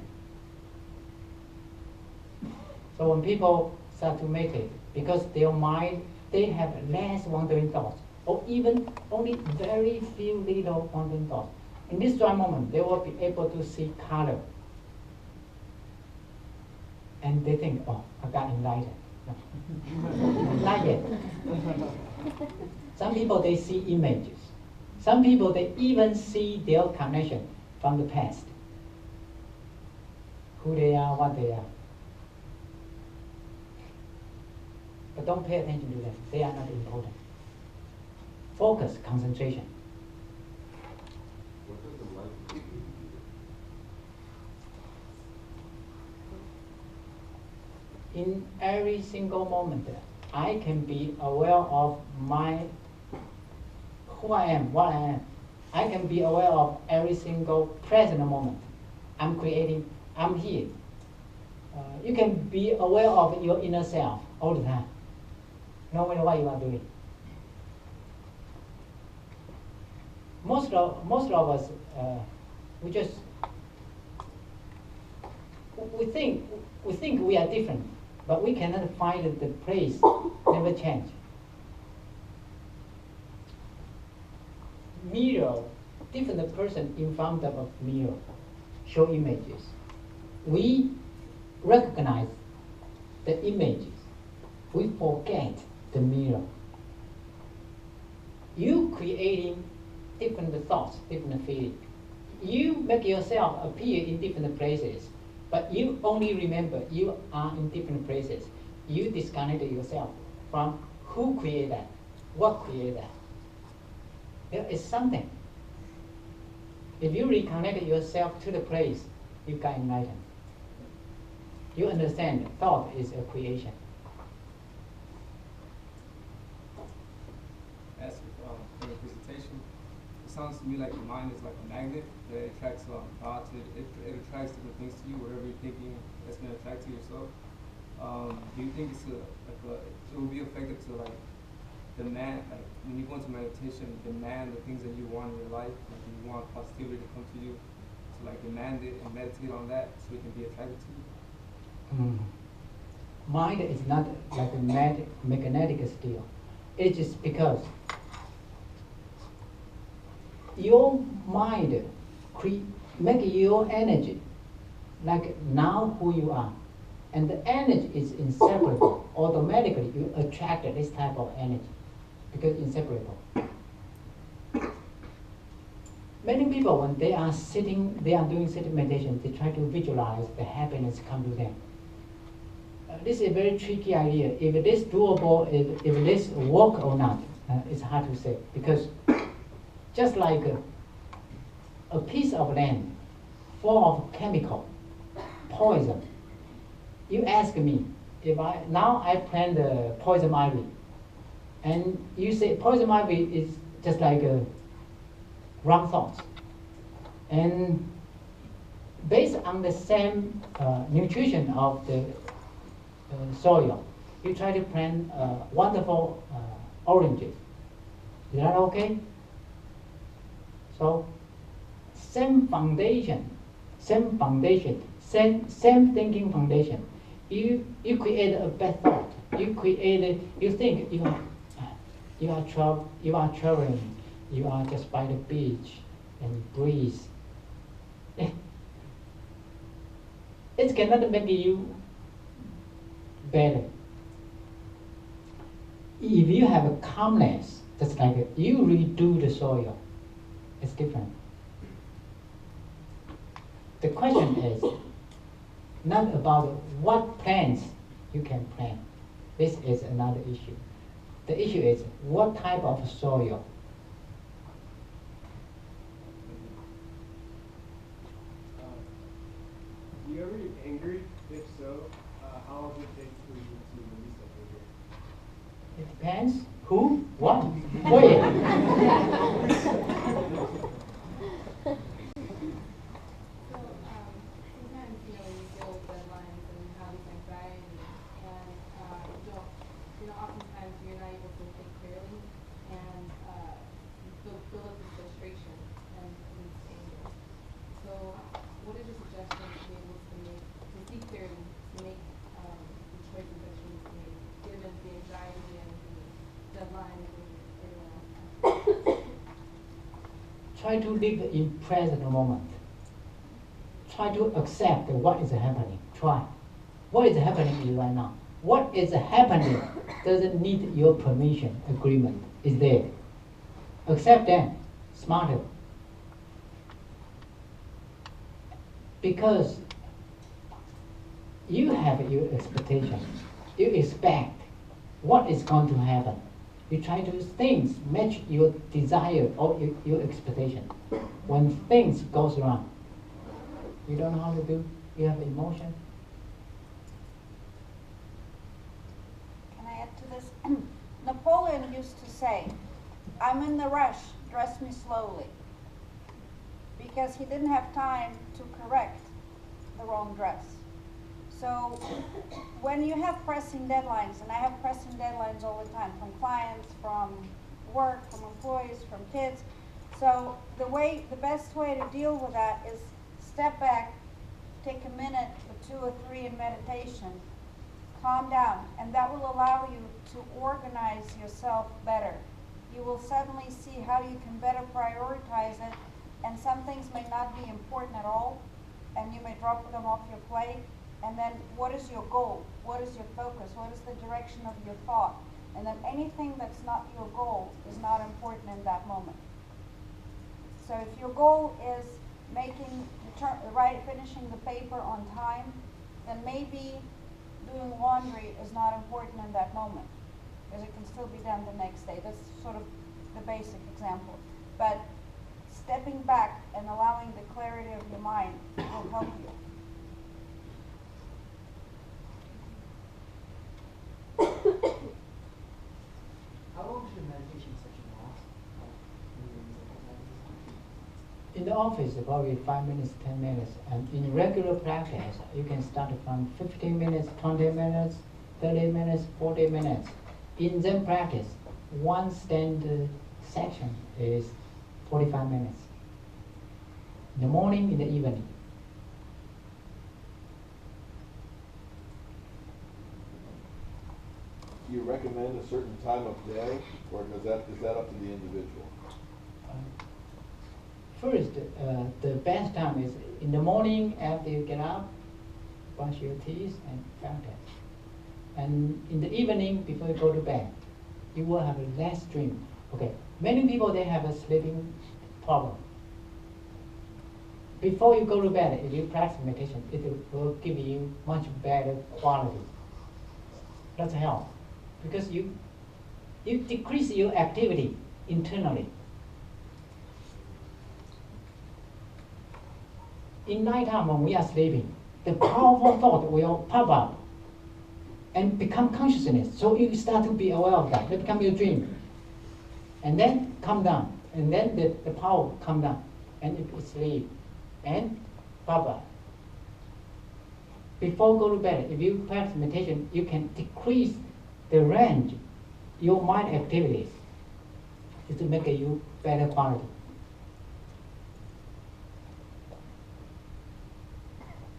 So when people start to meditate, because their mind, they have less wandering thoughts, or even only very few little wandering thoughts. In this dry moment, they will be able to see color. And they think, oh, I got enlightened. No. Not yet. Some people, they see images. Some people, they even see their connection from the past. Who they are, what they are. But don't pay attention to them. They are not important. Focus, concentration. What does the light do? In every single moment, I can be aware of who I am, what I am. I can be aware of every single present moment. I'm creating, I'm here. You can be aware of your inner self all the time, no matter what you are doing. Most of us, we think we are different, but we cannot find the place, never change. Mirror, different person in front of a mirror, show images. We recognize the images. We forget the mirror. You creating different thoughts, different feelings. You make yourself appear in different places, but you only remember you are in different places. You disconnected yourself from who created that, what created that. There is something. If you reconnect yourself to the place, you got enlightened. You understand thought is a creation. As for the presentation, it sounds to me like your mind is like a magnet that attracts thoughts. It attracts different things to you, whatever you're thinking, that's going to attract to yourself. Do you think it will be effective to like demand, like when you go into meditation, demand the things that you want in your life, like you want positivity to come to you, to like demand it and meditate on that so it can be attracted to you? Mind is not like a magnetic steel. It's just because your mind make your energy like now who you are, and the energy is inseparable. Automatically you attract this type of energy because inseparable. Many people, when they are doing sitting meditation, they try to visualize the happiness come to them. This is a very tricky idea. If it is doable, if this work or not, it's hard to say. Because just like a piece of land full of chemical, poison, you ask me, if I plant the poison ivy, and you say poison ivy is just like wrong thoughts. And based on the same nutrition of the soil, you try to plant wonderful oranges. Is that okay? So, same foundation, same thinking foundation. You create a bad thought. You think you are traveling. You are just by the beach and breathe. It cannot make you better. If you have a calmness, just like you redo the soil, it's different. The question is not about what plants you can plant. This is another issue. The issue is what type of soil. Do you ever get angry? If so, how long does it take for you to release that anger? It depends. Who? What? Where? Sometimes, you deal with deadlines and have this anxiety, and oftentimes you're not able to think clearly, and you build up this frustration and anger. Try to live in present moment. Try to accept what is happening. Try. What is happening right now? What is happening doesn't need your permission, agreement. Is there. Accept them. Smarter. Because you have your expectation. You expect what is going to happen. You try to things match your desire or your expectation. When things goes wrong, you don't know how to do. You have emotion. Can I add to this? Napoleon used to say, "I'm in the rush, dress me slowly." Because he didn't have time to correct the wrong dress. So when you have pressing deadlines, and I have pressing deadlines all the time from clients, from work, from employees, from kids. So the best way to deal with that is step back, take a minute or 2 or 3 in meditation, calm down, and that will allow you to organize yourself better. You will suddenly see how you can better prioritize it, and some things may not be important at all, and you may drop them off your plate. And then what is your goal? What is your focus? What is the direction of your thought? And then anything that's not your goal is not important in that moment. So if your goal is finishing the paper on time, then maybe doing laundry is not important in that moment, because it can still be done the next day. That's sort of the basic example. But stepping back and allowing the clarity of your mind will help you. How long should a meditation session last? In the office, probably 5 minutes, 10 minutes. And in regular practice, you can start from 15 minutes, 20 minutes, 30 minutes, 40 minutes. In Zen practice, one standard section is 45 minutes. In the morning, in the evening. Do you recommend a certain time of day, or is that up to the individual? First, the best time is in the morning after you get up, brush your teeth and practice. And in the evening before you go to bed, you will have less dream. Okay, many people, they have a sleeping problem. Before you go to bed, if you practice meditation, it will give you much better quality. That's help. Because you decrease your activity internally. In nighttime when we are sleeping, the powerful thought will pop up and become consciousness. So you start to be aware of that. It becomes your dream. And then come down. And then the power come down. And you sleep. And pop up. Before go to bed, if you practice meditation, you can decrease the range, your mind activities, is to make you better quality.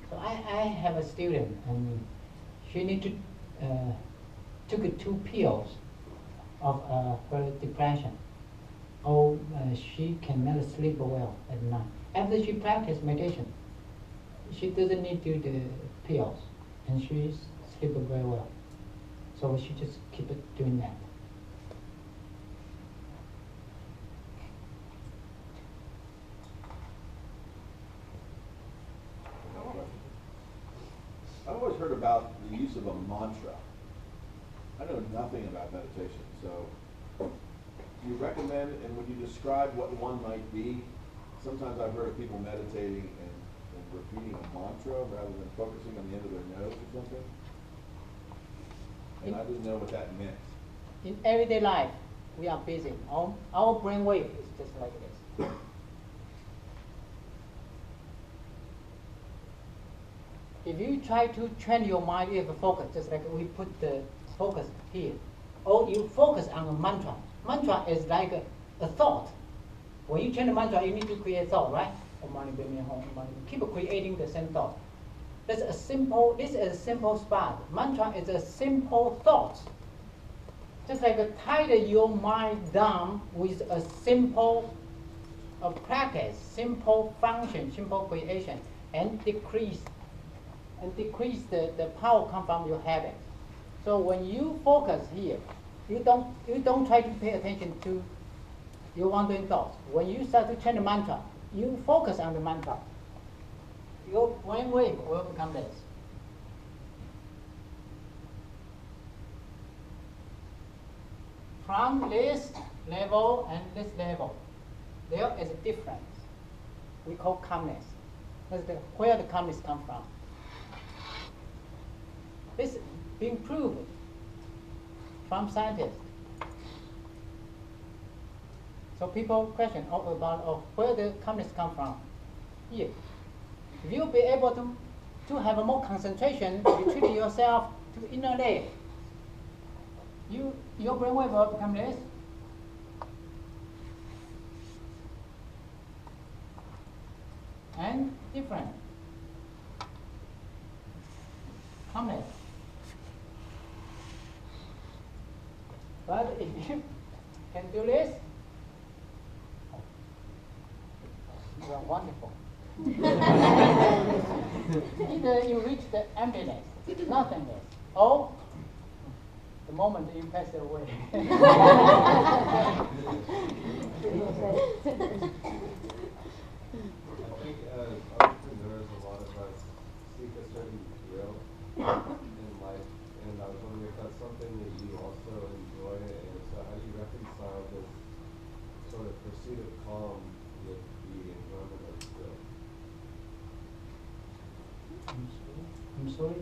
So I have a student, and she need to took 2 pills of her depression. She cannot sleep well at night. After she practiced meditation, she doesn't need to do the pills, and she sleeps very well. So she just keep doing that. I've always heard about the use of a mantra. I know nothing about meditation, so do you recommend, and would you describe what one might be? Sometimes I've heard of people meditating and repeating a mantra rather than focusing on the end of their nose or something. And I didn't know what that meant. In everyday life, we are busy. Our brain wave is just like this. If you try to train your mind, you have a focus, just like we put the focus here. Or you focus on a mantra. Mantra is like a thought. When you train the mantra, you need to create thought, right? Keep creating the same thought. This is a simple spot. Mantra is a simple thought. Just like tie your mind down with a simple practice simple function, simple creation, and decrease the power come from your habit. So when you focus here, you don't try to pay attention to your wandering thoughts. When you start to chant the mantra, you focus on the mantra. Your brain wave will become less. From this level and this level, there is a difference. We call calmness. That's where the calmness comes from. This being proved from scientists. So people question about where the calmness come from. Here, if you'll be able to have a more concentration, retreat yourself to inner layer, your brainwave will become less. And different. Calmness. But if you can do this, you are wonderful. Either you reach the emptiness, nothingness, or the moment you pass away. I think as entrepreneurs, a lot of us seek a certain thrill in life, and I was wondering if that's something that you also enjoy, and so how do you reconcile this sort of pursuit of calm with the enjoyment of thrill? I'm sorry?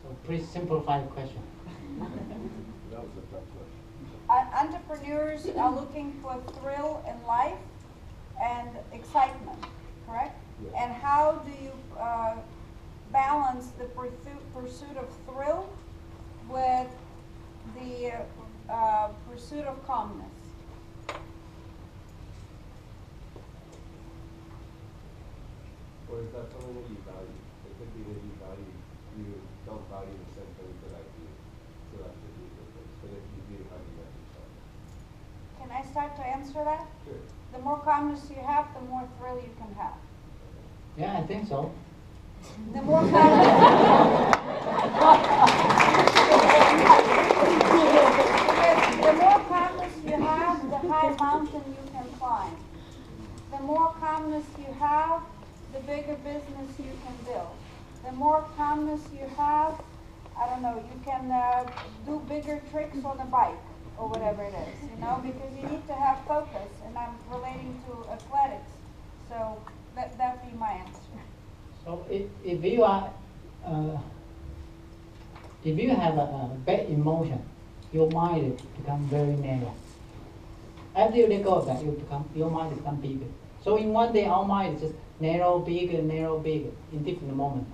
So please simplify the question. That was a tough question. Entrepreneurs are looking for thrill in life and excitement, correct? Yes. And how do you balance the pursuit of thrill with the pursuit of calmness? Or is that something that you value? It could be that you don't value the same things that I do, so that could be a difference. But if you do, how do you reconcile that? Can I start to answer that? Sure. The more calmness you have, the more thrill you can have. Yeah, I think so. The more calmness, because the more calmness you have, the higher mountain you can climb. The more calmness you have, the bigger business you can build. The more calmness you have, I don't know, you can do bigger tricks on a bike or whatever it is, you know, because you need to have focus, and I'm relating to athletics, so that'd be my answer. So if you are, if you have a bad emotion, your mind becomes very narrow. After you let go of that, your mind becomes bigger. So in one day, our mind is just narrow, bigger, in different moments.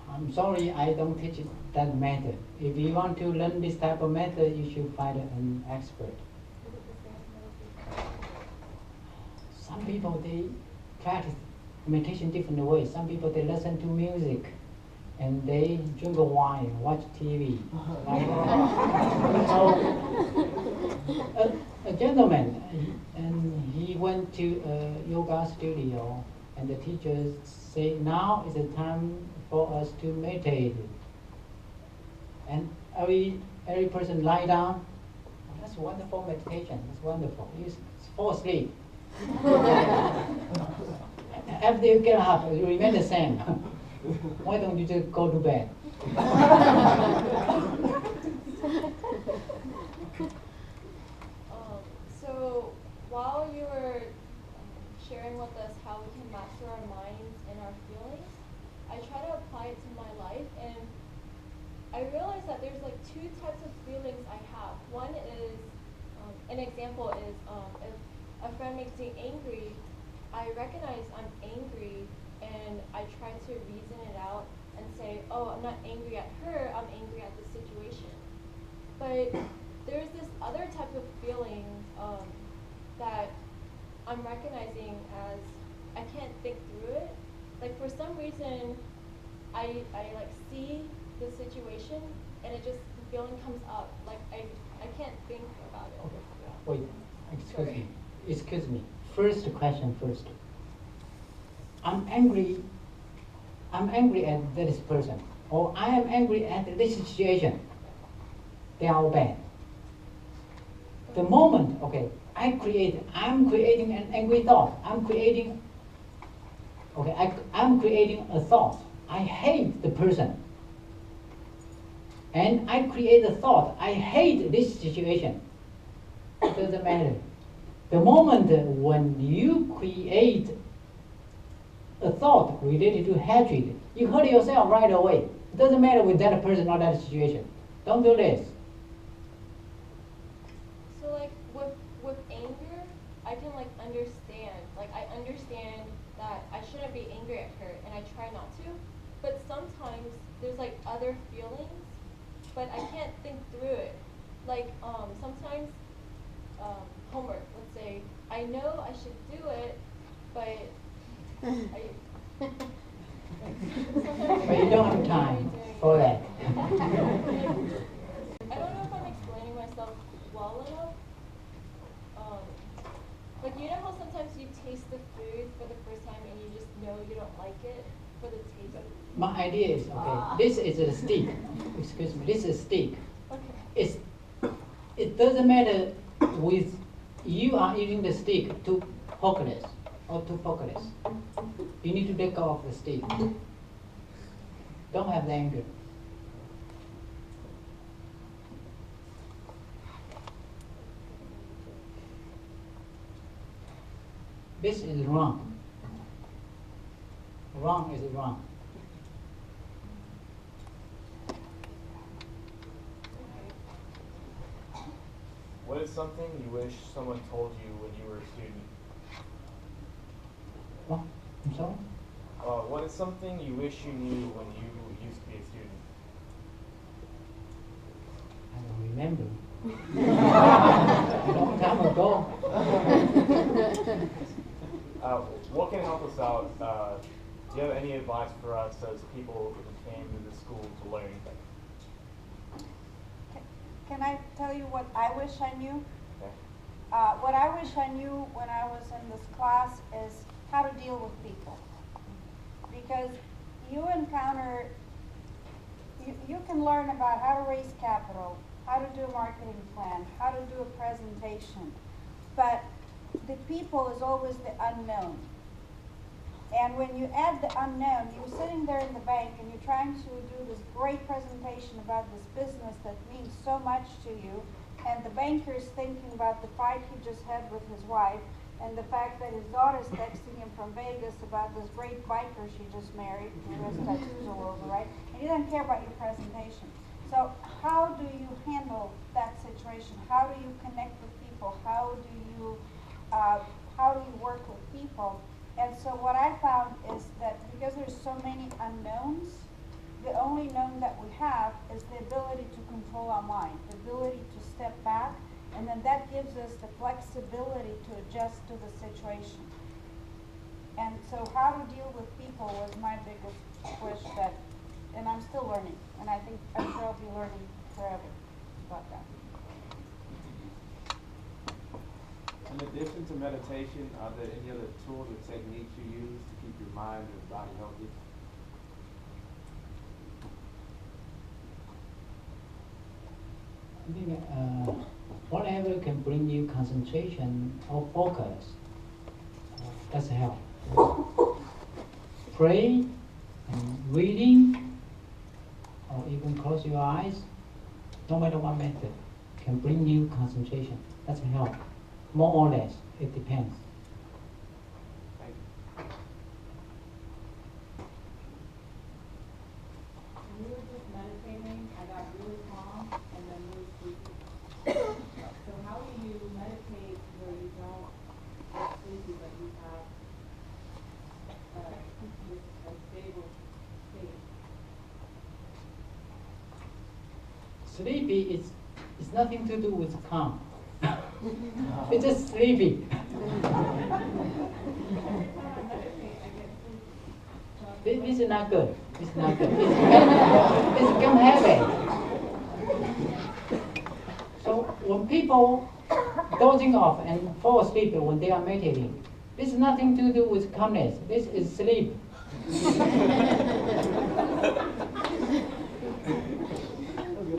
I'm sorry, I don't teach that method. If you want to learn this type of method, you should find an expert. Some people, they practice meditation different ways. Some people, they listen to music and they drink wine, watch TV. So, a gentleman, and he went to a yoga studio, and the teachers say, now is the time for us to meditate. And every person lie down. Oh, that's wonderful meditation. That's wonderful. You fall asleep. After you get up, you remain the same. Why don't you just go to bed? So while you were sharing with us how we can master our minds and our feelings, I try to apply it to my life, and I realized that there's like two types of feelings I have. One is, an example is, if a friend makes me angry, I recognize I'm angry, and I try to reason it out and say, oh, I'm not angry at her, I'm angry at the situation. But there's this other type of feeling that I'm recognizing as I can't think through it. Like for some reason, I like see the situation and it just, the feeling comes up. Like I can't think about it. Okay. Wait, excuse Sorry. me. Excuse me. First question first. I'm angry at this person, or I am angry at this situation. They are all bad. The moment, okay, I'm creating an angry thought. I'm creating a thought. I hate the person. And I create a thought. I hate this situation. It doesn't matter. The moment when you create a thought related to hatred, you hurt yourself right away. It doesn't matter with that person or that situation. Don't do this. So like with anger, I can like understand. Like I understand that I shouldn't be angry at her and I try not to. But sometimes there's like other feelings, but I can't think through it. Like sometimes homework, let's say, I know I should do it, but But you don't have time for that. I don't know if I'm explaining myself well enough. Like you know how sometimes you taste the food for the first time and you just know you don't like it for the taste. My idea is, okay, this is a stick. Excuse me, this is a stick. Okay. It doesn't matter with you are using the stick to focus or to focus. You need to let go of the stick. Don't have the anger. This is wrong. Wrong is wrong. What is something you wish someone told you when you were a student? What? I'm sorry? What is something you wish you knew when you used to be a student? I don't remember. A long time ago. What can help us out? Do you have any advice for us as people who came to this school to learn? Can I tell you what I wish I knew? Okay. What I wish I knew when I was in this class is how to deal with people. Because you encounter, you can learn about how to raise capital, how to do a marketing plan, how to do a presentation. But the people is always the unknown. And when you add the unknown, you're sitting there in the bank and you're trying to do this great presentation about this business that means so much to you, and the banker is thinking about the fight he just had with his wife, and the fact that his daughter's texting him from Vegas about this great biker she just married, who has tattoos all over, right? And you don't care about your presentation. So how do you handle that situation? How do you connect with people? How do you work with people? And so what I found is that because there's so many unknowns, the only known that we have is the ability to control our mind, the ability to step back, and then that gives us the flexibility to adjust to the situation. And so how to deal with people was my biggest push and I'm still learning, and I think I'm sure I'll be learning forever about that. In addition to meditation, are there any other tools or techniques you use to keep your mind and body healthy? I think whatever can bring you concentration or focus, that's help. Pray and reading, or even close your eyes, no matter what method, can bring you concentration. That's help. More or less, it depends. When we were just meditating, I got really calm and then really sleepy. So how do you meditate where you don't get sleepy but you have a stable state? sleepy is it's nothing to do with calm. It's just sleepy. This is not good. It's not good. It's become habit. So when people dozing off and fall asleep when they are meditating, this is nothing to do with calmness. This is sleep.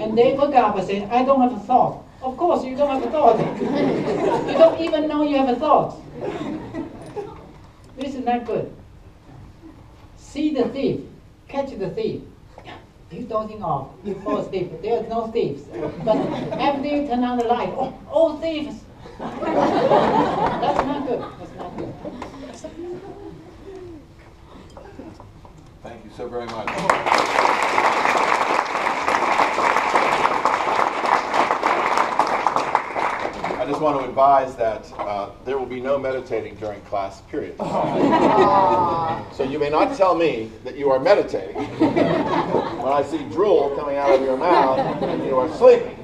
And they wake up and say, I don't have a thought. Of course you don't have a thought. You don't even know you have a thought. This is not good. See the thief, catch the thief. He's dozing off, you fall asleep. There are no thieves. But after you turn on the light, oh thieves! That's not good. That's not good. Thank you so very much. I just want to advise that there will be no meditating during class, period. So you may not tell me that you are meditating when I see drool coming out of your mouth and you are sleeping.